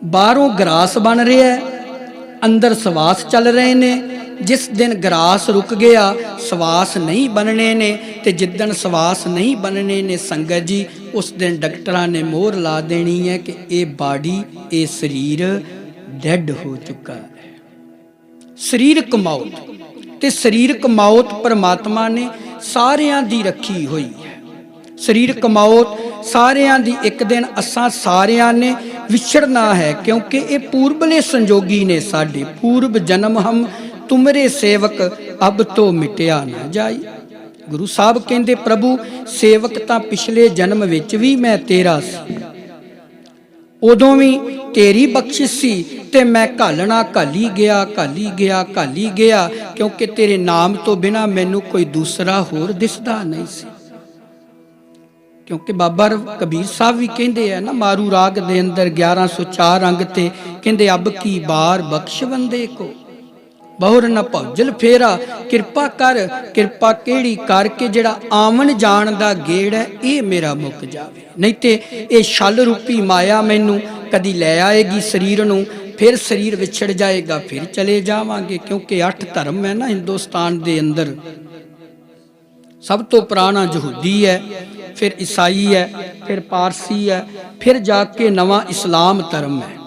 बाहरों गरास बन रहा है, अंदर सवास चल रहे ने। जिस दिन गरास रुक गया सवास नहीं बनने ने, ते जिदन सवास नहीं बनने ने संगत जी उस दिन डॉक्टरां ने मोहर ला देनी है कि ये बाडी ये शरीर डेड हो चुका है। शरीरक मौत ते शरीरक मौत परमात्मा ने सारियां दी रखी हुई है। शरीरक मौत सारियां दी एक दिन असां सारियां ने विछड़ना है, क्योंकि ये पूर्वले संजोगी ने साडे। पूर्व जन्म हम तुमरे सेवक अब तो मिटिया ना जाई। गुरु साहब कहंदे प्रभु सेवक तां पिछले जन्म विच भी मैं तेरा सी, उदों भी तेरी बख्शिश सी, ते मैं घालना घाली गया घाली गया घाली गया, क्योंकि तेरे नाम तो बिना मैनू कोई दूसरा होर दिसदा नहीं सी। क्योंकि बाबा कबीर साहब भी कहते हैं ना, मारू राग दे अंदर 1104 अंग ते कहते अब की बार बख्श बंदे को बहुर न भौजल फेरा, किरपा कर किरपा केड़ी करके जड़ा आवन जान दा गेड़ है ये मेरा मुक जावे, नहीं ते ये छल रूपी माया मैनू कदी लै आएगी शरीर नू, फिर शरीर विछड़ जाएगा, फिर चले जावांगे। क्योंकि 8 धर्म है ना हिंदुस्तान दे अंदर। सब तो पुराना यहूदी है, फिर ईसाई है, फिर पारसी है, फिर जाके नवा इस्लाम धर्म है।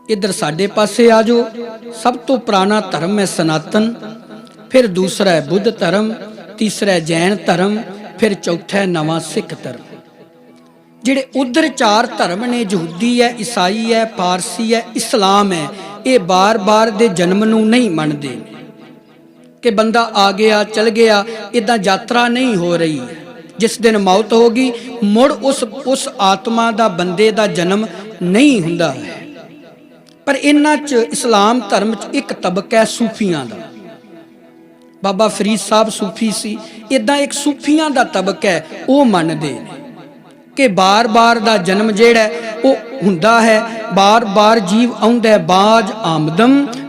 इधर साडे पासे आ जाओ, सब तो पुराना धर्म है सनातन, फिर दूसरा है बुद्ध धर्म, तीसरा है जैन धर्म, फिर चौथा है नवा सिख धर्म। जिहड़े उधर 4 धर्म ने, यहूदी है, ईसाई है, पारसी है, इस्लाम है, ये बार बार दे जन्म नूं नहीं मनदे कि बंदा आ गया चल गया, इदां यात्रा नहीं हो रही है। जिस दिन मौत होगी मुड़ उस आत्मा दा बंदे दा जन्म नहीं हुंदा है। पर इन्हां च इस्लाम धर्म च एक तबका है सूफियां दा। बाबा फरीद साहब सूफी सी, इदां एक सूफियां दा तबका है, वो मनदे कि बार बार दा जन्म जेड़ा है वो हुंदा है, बार बार जीव आउंदा है।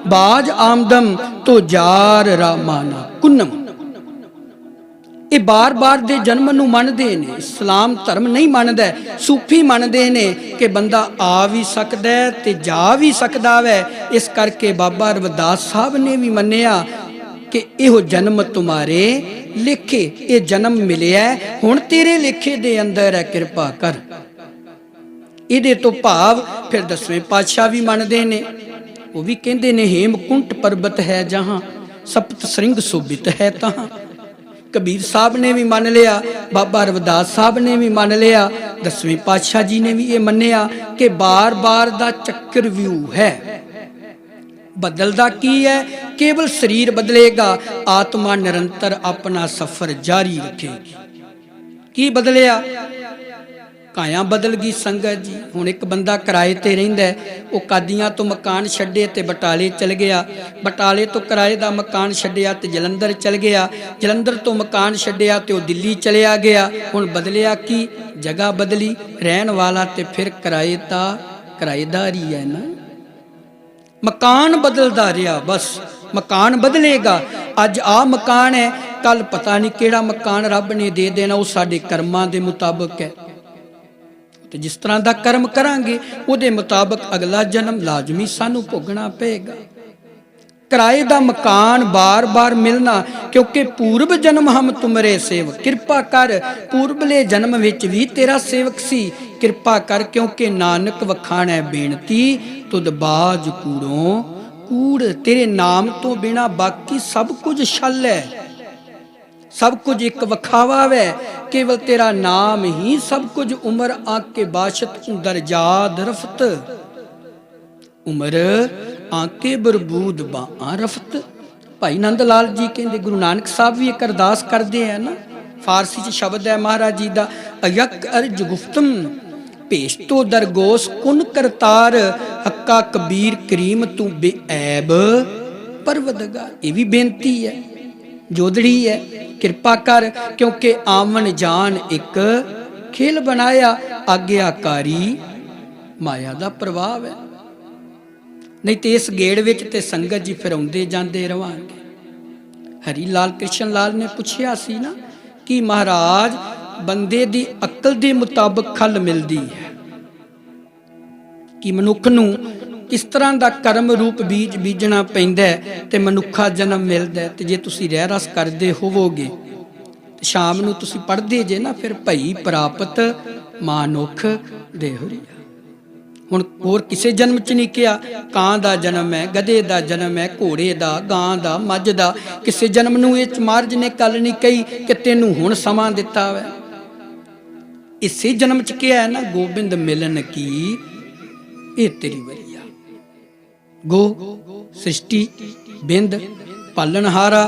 बाज आमदम तो जार रामाना कुन्नम, ये बार बार दे जन्म नूं मनदे ने। इस्लाम धर्म नहीं मनदा, सूफी मनदे ने कि बंदा आ भी सकदा है ते जा भी सकदा वै। इस करके बाबा रविदास साहब ने भी मन्निया कि इहो जन्म तुम्हारे लेखे, ये जन्म मिलिया हुण तेरे लेखे दे अंदर है, कृपा कर। इहदे तो भाव फिर 10वें पातशाह भी मनदे ने, वो भी कहंदे ने हेमकुंट पर्वत है जहां सप्त श्रृंग शोभित है तहां। कबीर साहब ने भी मान लिया, बाबा रविदास साहब ने भी मान लिया, 10वें पातशाह जी ने भी ये मन्निया कि बार बार दा चक्कर व्यू है। बदलदा की है, केवल शरीर बदलेगा, आत्मा निरंतर अपना सफर जारी रखेगी। की बदलिया? काया बदल गई संगत जी। हुण एक बंदा किराए ते रहिंदा है, वो कादियां तो मकान छड्डे ते बटाले चल गया, बटाले तो किराए दा मकान छड्डिया ते जलंधर चल गया, जलंधर तो मकान छड्डिया ते वो दिल्ली चलिया गया। हुण बदलिया की? जगह बदली, रहन वाला ते फिर किराएदारी है ना। मकान बदलदा रहा, बस मकान बदलेगा। अज आ मकान है, कल पता नहीं केड़ा मकान रब ने दे देना, वो साडे कर्मां दे मुताबिक है। तो जिस तरह का कर्म करांगे उहदे मुताबिक अगला जन्म लाजमी सानू भोगना पेगा। किराए का मकान बार बार मिलना, क्योंकि पूर्व जन्म हम तुमरे सेवक, कृपा कर पूर्वले जन्म विच भी तेरा सेवक सी, कृपा कर। क्योंकि नानक वखाणै बेनती तुद बाज कूड़ों कूड़, तेरे नाम तो बिना बाकी सब कुछ छल है, सब कुछ एक वखावा है, केवल तेरा नाम ही सब कुछ। उमर आके बाशत दरजाद रफत, उमर आके बरबूद बां रफत। भाई नंद लाल जी कहते, गुरु नानक साहब भी एक अरदास करते हैं ना, फारसी च शब्द है महाराज जी का, अयक अर्ज गुफ्तम भेष तो दरगोश कुन करतार, हक्का कबीर करीम तू बेऐब परवदगार। ये भी बेनती है, जोदड़ी है कृपा कर, क्योंकि आवन जान एक खेल बनाया, आग्याकारी माया का प्रभाव है। नहीं तो इस गेड़ विच ते संगत जी फिर आउंदे जांदे रवांगे। हरी लाल कृष्ण लाल ने पूछया सी ना कि महाराज बंदे दी अकल दे मुताबिक खल मिलदी है कि मनुख नूं किस तरह का कर्म रूप बीज बीजना पैंदा है ते मनुखा जन्म मिलदा है। ते जे तुसीं रह रस करदे होवोगे ते शाम नूं तुसीं पढ़दे जे ना फिर भई प्राप्त मानुख देहरिया। हुण होर किसे जन्म च नहीं किया, कां दा जन्म है, गधे दा जन्म है, घोड़े दा, गां दा, मझ दा, किसे जन्म नूं इह महाराज ने गल नहीं कही कि तैनूं हुण समां दित्ता वै। इसे जन्म च क्या है ना, गोबिंद मिलन की ये तेरी वरिया। गो सृष्टि बिंद पालनहारा,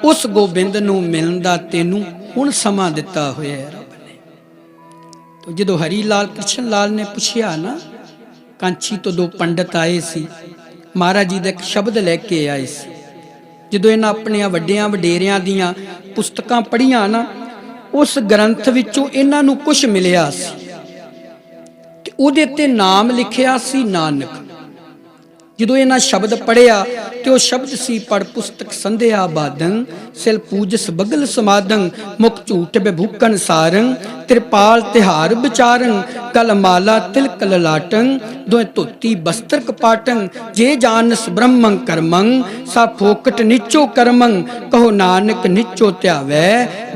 उस गोबिंद नूं मिलन दा तैनूं हुण समां दित्ता होया है रब ने। तो जदों हरी लाल कृष्ण लाल ने पुछया ना, कांची तो दो पंडित आए सी, महाराज जी दा एक शब्द लैके आए सी। जदों इन्हां अपने वड्डियां वडेरियां दियां पुस्तकां पढ़ियां ना, उस ग्रंथ विचों इन्हां नूं कुछ मिलिया सी ते उहदे ते नाम लिखिया सी नानक। जदों इन्हां शब्द पढ़िया ते वो शब्द सी पढ़ पुस्तक संध्या बादं, सिल पूजस बगल समादं, मुख झूठ बिभूकन सारं, त्रिपाल तिहार विचारं, कल माला तिलक ललाटं, दोए धोती बस्त्र कपाटं, जे जानस ब्रह्मं कर्मं, सा फोकट निचो कर्मं, कहो नानक निचो त्यावै,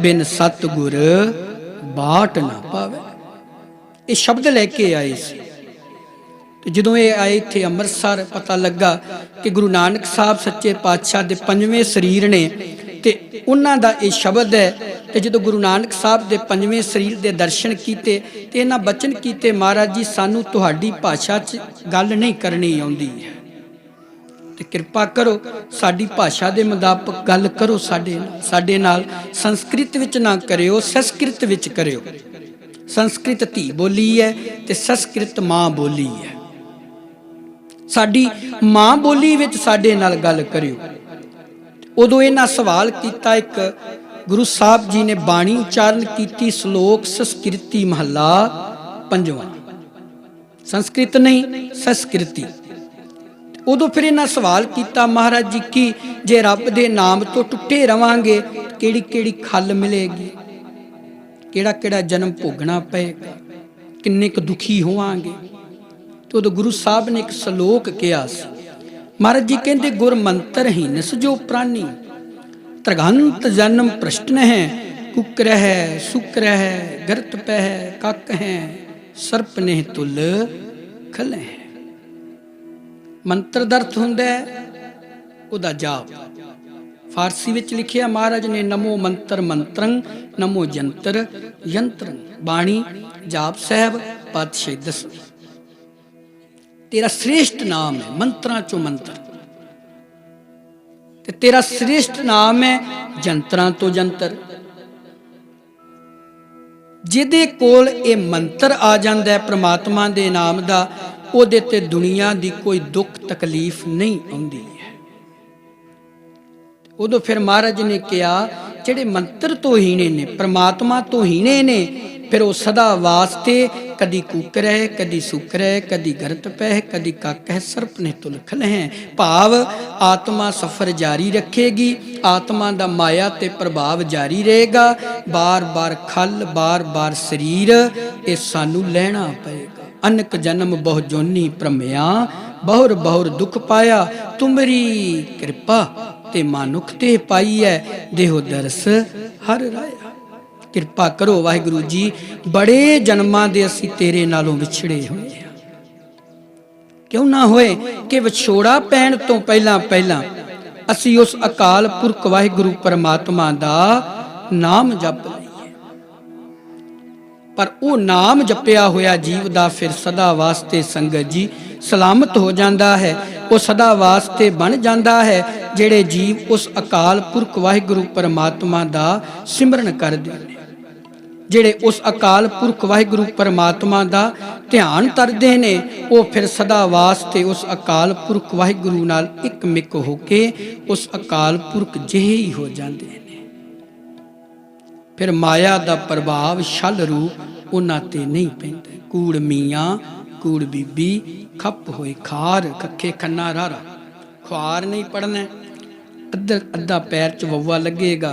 बिन सतगुर बाट ना पावै। ये शब्द लैके आए सी। जदों ये आए इत्थे अमृतसर पता लगा कि गुरु नानक साहब सच्चे पातशाह दे 5वें शरीर ने ते उन्हां दा ये शब्द है। ते जदों गुरु नानक साहब दे 5वें शरीर दे दर्शन कीते ते इन्हां बचन कीते, महाराज जी सानू तुहाडी भाषा च गल नहीं करनी आउंदी है ते कृपा करो साडी भाषा दे मुताबिक गल करो, साडे नाल संस्कृत विच ना करियो, संस्कृत विच करियो। संस्कृत धी बोली है ते संस्कृत मां बोली है। साडी मां बोली विच साडे नाल गल करियो। उदों इन्हां सवाल कीता, एक गुरु साहब जी ने बाणी उचारण कीती, श्लोक संस्कृति महला 5वां, संस्कृत नहीं संस्कृति। उदों फिर इन्हां सवाल किया, महाराज जी की जे रब दे नाम तो टुटे रवांगे केड़ी केड़ी खल मिलेगी, केड़ा केड़ा जन्म भोगना पेगा, किन्ने क दुखी होवांगे। तो उदों गुरु साहब ने एक श्लोक कहा, महाराज जी कहते गुर मंत्र ही नसजो प्राणी, त्रिगंत जन्म प्रश्न है, कुकर है शुक्र है गर्त पै है, कक है सर्प ने तुल खल है। मंत्र दा अर्थ हुंदा है उहदा जाप। फारसी विच लिखिया महाराज ने, नमो मंत्र मंत्रं, नमो यंत्र यंत्रं। बाणी जाप साहब पातशाही 10वीं। तेरा श्रेष्ठ नाम है मंत्रां चो मंत्र, ते तेरा श्रेष्ठ नाम है जंत्रां तो जंत्र। जिहदे कोल ये मंत्र आ जांदा है परमात्मा दे नाम दा, ओहदे ते दुनिया दी कोई दुख तकलीफ नहीं आउंदी है। उदों फिर महाराज ने कहा, जिहड़े मंत्र तो हीने ने, परमात्मा तो हीने ने, फिर वो सदा वास्ते कदी कुकर है, कदी सुकर है, कदी गरत पै है, कदी कक है, सर्प ने तुल खल है। भाव आत्मा सफर जारी रखेगी, आत्मा दा माया ते प्रभाव जारी रहेगा। बार बार खल, बार बार शरीर, ये सानू लैना पएगा। अनक जन्म बहु जोनी भ्रमिया, बहुर बहुर दुख पाया, तुमरी कृपा ते मानुख ते पाई है, देहो दरस हर राया। कृपा करो वाहिगुरु जी, बड़े जन्मां दे असी तेरे नालों विछड़े हुए हैं। क्यों ना होए कि विछोड़ा पैण तो पहला पहला असी उस अकाल पुरख वाहिगुरु परमात्मा दा नाम जप लईए। पर वो नाम जपिया होया जीव दा फिर सदा वास्ते संगत जी सलामत हो जाता है। वो सदा वास्ते बन जाता है जेड़े जीव उस अकाल पुरख वाहिगुरु परमात्मा दा सिमरन करदे ने, जेड़े उस अकाल पुरख वाहिगुरु परमात्मा दा ध्यान करदे ने, वो फिर सदा वास्ते उस अकाल पुरख वाहिगुरु नाल एक मिक होके उस अकाल पुरख जिहे ही हो जाते हैं। फिर माया दा प्रभाव छल रूप उन्हां ते नहीं पैंदा। कूड़ मियाँ कूड़ बीबी खप होए खार, कखे खन्ना रारा, खुआर नहीं पढ़ना, अद्धा पैर च वव्वा लगेगा।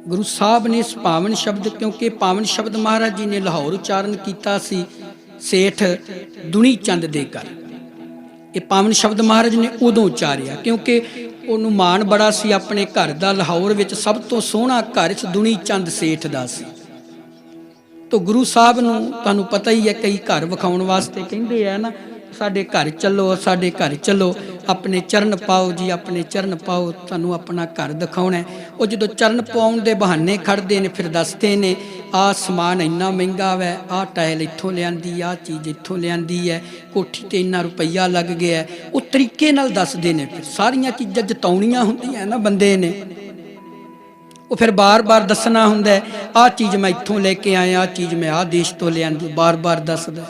गुरु साहब ने इस पावन शब्द, क्योंकि पावन शब्द महाराज जी ने लाहौर उच्चारण किया सी सेठ दुनी चंद दे घर। ये पावन शब्द महाराज ने उदों उच्चारिया क्योंकि उन्होंने माण बड़ा सी अपने घर का। लाहौर में सब तो सोहना घर दुनी चंद सेठ का सी। तो गुरु साहब नूं तुहानूं पता ही है, कई घर विखाउण वास्ते कहिंदे है ना, साडे घर चलो, साडे घर चलो, अपने चरण पाओ जी, अपने चरण पाओ, तुहानूं अपना घर दिखाउणा है। वो जो चरण पाउण दे बहाने खड़दे ने, फिर दसदे ने आ समान इन्ना महंगा वै, आ टाइल इत्थों लिआंदी, आ चीज़ इत्थों लिआंदी है, कोठी ते इन्ना रुपया लग गया है। वो तरीके नाल दसदे ने। फिर सारियां चीज़ां जताउणियां हुंदियां ना बंदे ने, वो फिर बार बार दसना हुंदा है, आ चीज़ मैं इत्थों लेके आया, आ चीज़ मैं आ देश तो लिआंदी, बार बार दसदा।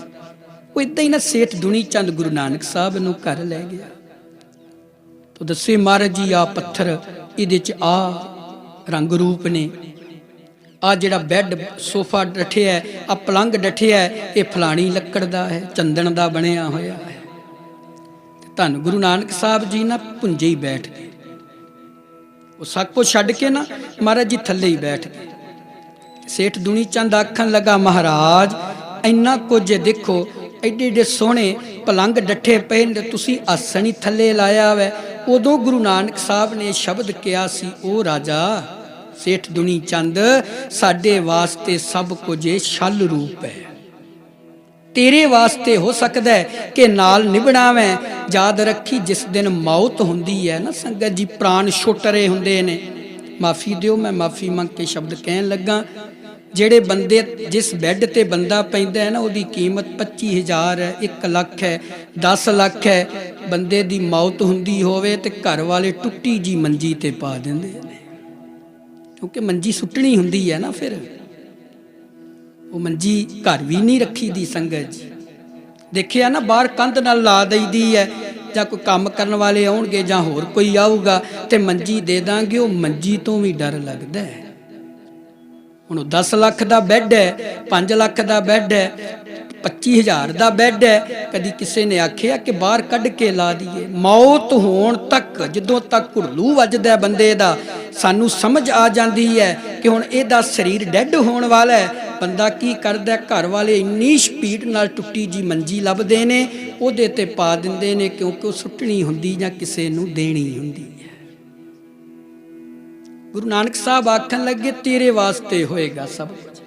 वो इदां ही ना सेठ दुनी चंद गुरु नानक साहब नूं घर लै गया। तो दसे महाराज जी आ पत्थर, इहदे च आ रंग रूप ने, आ जिहड़ा बैड सोफा डठिया है, आ पलंग डठिया है, ये फलानी लक्कड़ दा है, चंदन दा बनिया होया है। धन गुरु नानक साहब जी ना भुंजे ही बैठ गए। वो सब कुछ छड्ड के ना महाराज जी थल्ले ही बैठ गए। सेठ दुनी चंद आखन लगा, महाराज इन्ना कुछ देखो, एडे एडे सोहने पलंग डठे पे ने, तुसी आसन ही थल्ले लाया वै। उदों गुरु नानक साहब ने शब्द किया सी, ओ राजा सेठ दुनी चंद, साडे वास्ते सब कुछ छल रूप है, तेरे वास्ते हो सकता है कि नाल निभना वै। याद रखी जिस दिन मौत हुंदी है ना संगत जी, प्राण छुट रहे हुंदे ने। माफ़ी दिओ, मैं माफ़ी मंग के शब्द कहन लगा। ਜਿਹੜੇ ਬੰਦੇ जिस बैड ते बंदा पैंदा है ना, ਉਹਦੀ कीमत 25,000 है, 1 ਲੱਖ है, 10 ਲੱਖ है। ਬੰਦੇ ਦੀ मौत ਹੁੰਦੀ ਹੋਵੇ ਤੇ घर वाले टुट्टी जी मंजी ते पा ਦਿੰਦੇ ਨੇ, क्योंकि मंजी सुट्टनी ਹੁੰਦੀ है ना। फिर वो मंजी घर भी नहीं रखी दी संगत जी। देखिया ना, बाहर कंध नाल ला दईदी है, ਜਾਂ कोई काम करने वाले आउणगे ਜਾਂ होर कोई आऊगा ते मंजी दे दांगे। वो मंजी तो भी डर लगदा है। ਹੁਣ 10 ਲੱਖ ਦਾ ਬੈੱਡ ਹੈ, 5 ਲੱਖ ਦਾ ਬੈੱਡ ਹੈ, 25,000 ਦਾ ਬੈੱਡ ਹੈ। ਕਦੀ ਕਿਸੇ ਨੇ ਆਖਿਆ ਕਿ ਬਾਹਰ ਕੱਢ ਕੇ ਲਾ ਦਈਏ। ਮੌਤ ਹੋਣ ਤੱਕ, ਜਦੋਂ ਤੱਕ ਘੁਰਲੂ ਵੱਜਦਾ ਬੰਦੇ ਦਾ, ਸਾਨੂੰ ਸਮਝ ਆ ਜਾਂਦੀ ਹੈ ਕਿ ਹੁਣ ਇਹਦਾ ਸਰੀਰ ਡੈੱਡ ਹੋਣ ਵਾਲਾ ਹੈ। ਬੰਦਾ ਕੀ ਕਰਦਾ, ਘਰ ਵਾਲੇ ਇੰਨੀ ਸਪੀਡ ਨਾਲ ਟੁੱਟੀ ਜੀ ਮੰਜੀ ਲੱਭਦੇ ਨੇ, ਉਹਦੇ ਤੇ ਪਾ ਦਿੰਦੇ ਨੇ, ਕਿਉਂਕਿ ਉਹ ਸੁੱਟਣੀ ਹੁੰਦੀ ਜਾਂ ਕਿਸੇ ਨੂੰ ਦੇਣੀ ਹੁੰਦੀ ਹੈ। गुरु नानक साहब आखन लगे, तेरे वास्ते होएगा सब कुछ।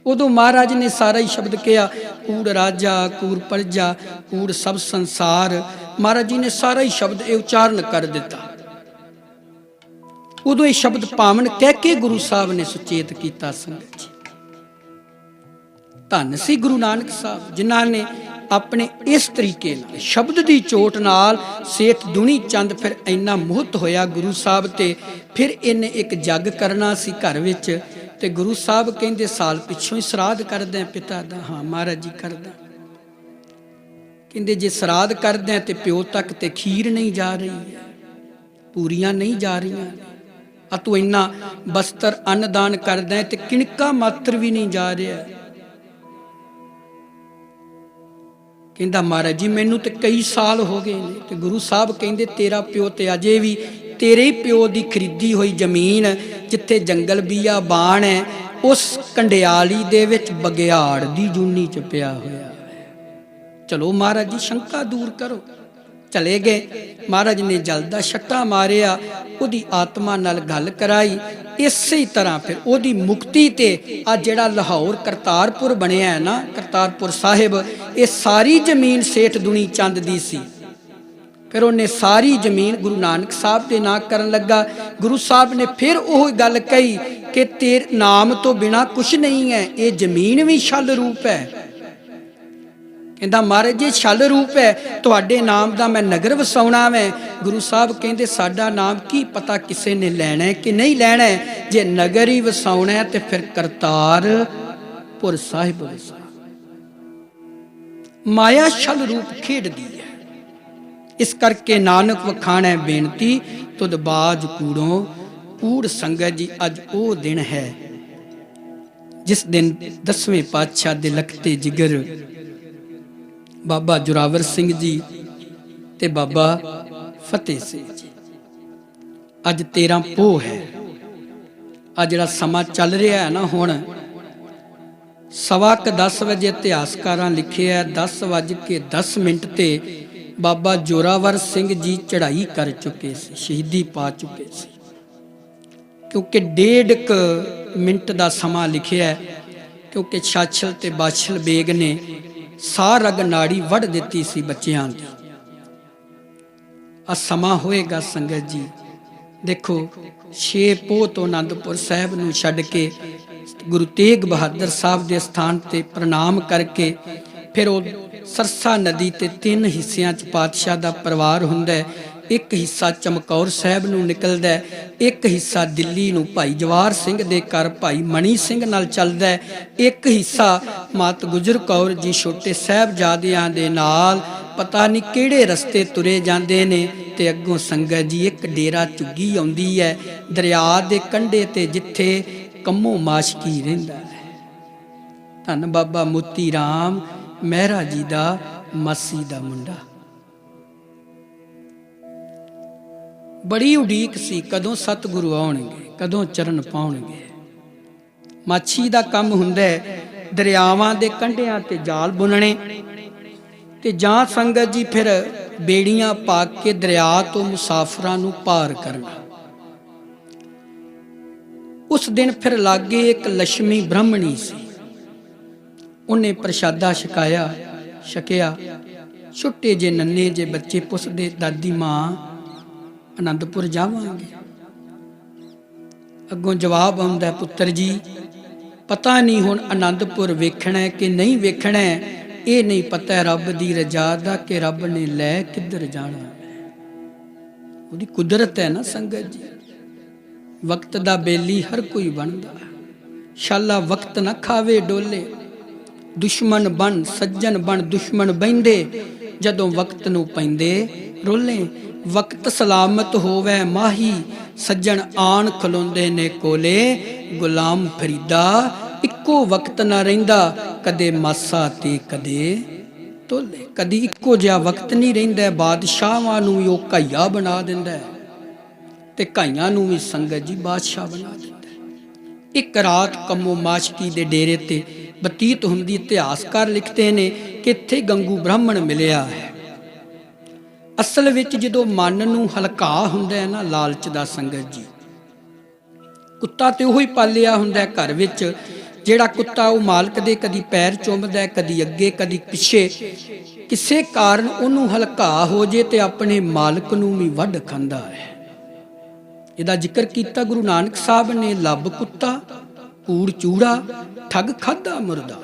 उदों महाराज ने सारा ही शब्द किया, कूड़ राजा कूड़ प्रजा कूड़ सब संसार। महाराज जी ने सारा ही शब्द ये उच्चारण कर दिता। उदों ये शब्द पावन कह के गुरु साहब ने सुचेत किया। संगत जी धन सी गुरु नानक साहब, जिन्हां ने अपने इस तरीके शब्द की चोट नाल सेठ दुनी चंद फिर इन्ना मोहित होया गुरु साहब ते। फिर इन्हें एक जग करना सी घर विच, ते गुरु साहब कहंदे साल पिछों ही श्राद्ध करदे पिता दा। हाँ महाराज जी करदा। कहंदे जे श्राद्ध करदे ते प्यो तक ते खीर नहीं जा रही है, पूरियां नहीं जा रही, आ तू इन्ना बस्तर अन्नदान करदे ते किणका मात्र भी नहीं जा रहा। कहंदा महाराज जी मैनू तो कई साल हो गए ने। ते गुरु साहब कहंदे तेरा प्यो ते अजे भी तेरे ही प्यो की खरीदी हुई जमीन जिथे जंगल बियाबान है, उस कंडियाली दे विच बगियाड़ दी जूनी च पिया होया। चलो महाराज जी शंका दूर करो। चले गए। महाराज ने जल का छट्टा मारिया, उहदी आत्मा नाल गल कराई। इसे तरह फिर उहदी मुक्ति ते आ जिहड़ा लाहौर करतारपुर बनिया है ना, करतारपुर साहिब, ये सारी जमीन सेठ दुनी चंद दी सी। फिर उन्हें सारी जमीन गुरु नानक साहब के नाम करन लगा। गुरु साहब ने फिर वह गल कही कि तेरे नाम तो बिना कुछ नहीं है, ये जमीन भी छल रूप है। कहता महाराज जी छल रूप है, तुहाडे नाम का मैं नगर वसाउणा वै। गुरु साहब कहते साडा नाम की पता किसी ने लैना है कि नहीं लैना है। जे नगर ही वसाउणा है तो फिर करतारपुर साहिब वसा। माया छल रूप खेडदी है, इस करके नानक वखाणै बेनती तुद बाज कूड़ों ਕੂੜ ਸੰਗਤ ਜੀ ਅੱਜ ਉਹ ਦਿਨ ਹੈ ਜਿਸ ਦਿਨ 10ਵੇਂ ਪਾਤਸ਼ਾਹ ਦੇ ਲਖਤੇ ਜਿਗਰ ਬਾਬਾ ਜੋਰਾਵਰ ਸਿੰਘ ਜੀ ਤੇ ਬਾਬਾ ਫਤਿਹ ਸਿੰਘ ਜੀ, ਅੱਜ 13 ਪੋਹ ਹੈ। ਆ ਜਿਹੜਾ ਸਮਾਂ ਚੱਲ ਰਿਹਾ ਹੈ ਨਾ ਹੁਣ, 10:15 ਵਜੇ ਇਤਿਹਾਸਕਾਰਾਂ ਲਿਖਿਆ 10:10 ਤੇ ਬਾਬਾ ਜੋਰਾਵਰ ਸਿੰਘ ਜੀ ਚੜ੍ਹਾਈ ਕਰ ਚੁੱਕੇ ਸੀ, ਸ਼ਹੀਦੀ ਪਾ ਚੁੱਕੇ ਸੀ। ਕਿਉਂਕਿ 1.5 ਮਿੰਟ ਦਾ ਸਮਾਂ ਲਿਖਿਆ, ਕਿਉਂਕਿ ਛਾਛਲ ਤੇ ਬਾਛਲ ਬੇਗ ਨੇ ਸਾਹ ਰਗ ਨਾੜੀ ਵੱਢ ਦਿੱਤੀ ਸੀ ਬੱਚਿਆਂ ਦੀ। ਆ ਸਮਾਂ ਹੋਏਗਾ ਸੰਗਤ ਜੀ, ਦੇਖੋ 6 ਪੋਹ ਤੋਂ ਅਨੰਦਪੁਰ ਸਾਹਿਬ ਨੂੰ ਛੱਡ ਕੇ ਗੁਰੂ ਤੇਗ ਬਹਾਦਰ ਸਾਹਿਬ ਦੇ ਸਥਾਨ ਤੇ ਪ੍ਰਣਾਮ ਕਰਕੇ ਫਿਰ ਉਹ ਸਰਸਾ ਨਦੀ ਤੇ 3 ਹਿੱਸਿਆਂ 'ਚ ਪਾਤਸ਼ਾਹ ਦਾ ਪਰਿਵਾਰ ਹੁੰਦਾ ਹੈ। ਇੱਕ ਹਿੱਸਾ ਚਮਕੌਰ ਸਾਹਿਬ ਨੂੰ ਨਿਕਲਦਾ ਹੈ, ਇੱਕ ਹਿੱਸਾ ਦਿੱਲੀ ਨੂੰ ਭਾਈ ਜਵਾਹਰ ਸਿੰਘ ਦੇ ਘਰ ਭਾਈ ਮਣੀ ਸਿੰਘ ਨਾਲ ਚੱਲਦਾ ਹੈ, ਇੱਕ ਹਿੱਸਾ ਮਾਤ ਗੁਜਰ ਕੌਰ ਜੀ ਛੋਟੇ ਸਾਹਿਬਜ਼ਾਦਿਆਂ ਦੇ ਨਾਲ ਪਤਾ ਨਹੀਂ ਕਿਹੜੇ ਰਸਤੇ ਤੁਰੇ ਜਾਂਦੇ ਨੇ। ਤੇ ਅੱਗੋਂ ਸੰਗਤ ਜੀ ਇੱਕ ਡੇਰਾ ਝੁੱਗੀ ਆਉਂਦੀ ਹੈ ਦਰਿਆ ਦੇ ਕੰਢੇ ਤੇ, ਜਿੱਥੇ ਕੰਮੋ ਮਾਸ਼ਕੀ ਰਹਿੰਦਾ ਹੈ। ਧੰਨ ਬਾਬਾ ਮੋਤੀ ਰਾਮ ਮਹਿਰਾ ਜੀ ਦਾ ਮਾਸੀ ਦਾ ਮੁੰਡਾ। ਬੜੀ ਉਡੀਕ ਸੀ ਕਦੋਂ ਸਤਿਗੁਰੂ ਆਉਣਗੇ, ਕਦੋਂ ਚਰਨ ਪਾਉਣਗੇ। ਮਾਛੀ ਦਾ ਕੰਮ ਹੁੰਦਾ ਹੈ ਦਰਿਆਵਾਂ ਦੇ ਕੰਢਿਆਂ ਤੇ ਜਾਲ ਬੁਣਨੇ, ਤੇ ਜਾਂ ਸੰਗਤ ਜੀ ਫਿਰ ਬੇੜੀਆਂ ਪਾ ਕੇ ਦਰਿਆ ਤੋਂ ਮੁਸਾਫਰਾਂ ਨੂੰ ਪਾਰ ਕਰਨਾ। ਉਸ ਦਿਨ ਫਿਰ ਲਾਗੇ ਇੱਕ ਲక్ష్ਮੀ ਬ੍ਰਾਹਮਣੀ ਸੀ, ਉਹਨੇ ਪ੍ਰਸ਼ਾਦਾ ਛਕਿਆ। ਛੋਟੇ ਜੇ ਨੰਨੇ ਜੇ ਬੱਚੇ ਪੁੱਛਦੇ, ਦਾਦੀ ਮਾਂ ਅਨੰਦਪੁਰ ਜਾਵਾਂਗੇ? ਅੱਗੋਂ ਜਵਾਬ ਆਉਂਦਾ, ਪੁੱਤਰ ਜੀ ਪਤਾ ਨਹੀਂ ਹੁਣ ਅਨੰਦਪੁਰ ਵੇਖਣਾ ਕਿ ਨਹੀਂ ਵੇਖਣਾ, ਇਹ ਨਹੀਂ ਪਤਾ ਰੱਬ ਦੀ ਰਜ਼ਾ ਦਾ ਕਿ ਰੱਬ ਨੇ ਲੈ ਕਿੱਧਰ ਜਾਣਾ। ਉਹਦੀ ਕੁਦਰਤ ਹੈ ਨਾ ਸੰਗਤ ਜੀ। ਵਕਤ ਦਾ ਬੇਲੀ ਹਰ ਕੋਈ ਬਣਦਾ, ਸ਼ਾਲਾ ਵਕਤ ਨਾ ਖਾਵੇ ਡੋਲੇ। ਦੁਸ਼ਮਣ ਬਣ ਸੱਜਣ ਬਣ ਦੁਸ਼ਮਣ ਬਹਿੰਦੇ, ਜਦੋਂ ਵਕਤ ਨੂੰ ਪੈਂਦੇ ਰੋਲੇ। ਵਕਤ ਸਲਾਮਤ ਹੋਵੇ ਮਾਹੀ, ਸੱਜਣ ਆਣ ਖਲੋਂਦੇ ਨੇ ਕੋਲੇ। ਗੁਲਾਮ ਫਰੀਦਾ ਇੱਕੋ ਵਕਤ ਨਾ ਰਹਿੰਦਾ, ਕਦੇ ਮਾਸਾ ਤੇ ਕਦੇ ਤੋਲੇ। ਕਦੀ ਇੱਕੋ ਜਿਹਾ ਵਕਤ ਨਹੀਂ ਰਹਿੰਦਾ। ਬਾਦਸ਼ਾਹਾਂ ਨੂੰ ਵੀ ਉਹ ਘਾਈਆ ਬਣਾ ਦਿੰਦਾ, ਤੇ ਘਾਈਆਂ ਨੂੰ ਵੀ ਸੰਗਤ ਜੀ ਬਾਦਸ਼ਾਹ ਬਣਾ ਦਿੰਦਾ। ਇੱਕ ਰਾਤ ਕੰਮੋ ਮਾਸ਼ਕੀ ਦੇ ਡੇਰੇ ਤੇ ਬਤੀਤ ਹੁੰਦੀ। ਇਤਿਹਾਸਕਾਰ ਲਿਖਦੇ ਨੇ ਕਿ ਇੱਥੇ ਗੰਗੂ ਬ੍ਰਾਹਮਣ ਮਿਲਿਆ ਹੈ। ਅਸਲ ਵਿੱਚ ਜਦੋਂ ਮਨ ਨੂੰ ਹਲਕਾ ਹੁੰਦਾ ਹੈ ਨਾ ਲਾਲਚ ਦਾ ਸੰਗਤ ਜੀ, ਕੁੱਤਾ ਤੇ ਉਹੀ ਪਾਲਿਆ ਹੁੰਦਾ ਘਰ ਵਿੱਚ, ਜਿਹੜਾ ਕੁੱਤਾ ਉਹ ਮਾਲਕ ਦੇ ਕਦੀ ਪੈਰ ਚੁੰਮਦਾ, ਕਦੀ ਅੱਗੇ ਕਦੀ ਪਿੱਛੇ। ਕਿਸੇ ਕਾਰਨ ਉਹਨੂੰ ਹਲਕਾ ਹੋ ਜੇ ਤੇ ਆਪਣੇ ਮਾਲਕ ਨੂੰ ਵੀ ਵੱਢ ਖਾਂਦਾ ਹੈ। ਇਹਦਾ ਜ਼ਿਕਰ ਕੀਤਾ ਗੁਰੂ ਨਾਨਕ ਸਾਹਿਬ ਨੇ, ਲੱਭ ਕੁੱਤਾ ਕੂੜ ਚੂੜਾ ਠੱਗ ਖਾਧਾ ਮੁਰਦਾ।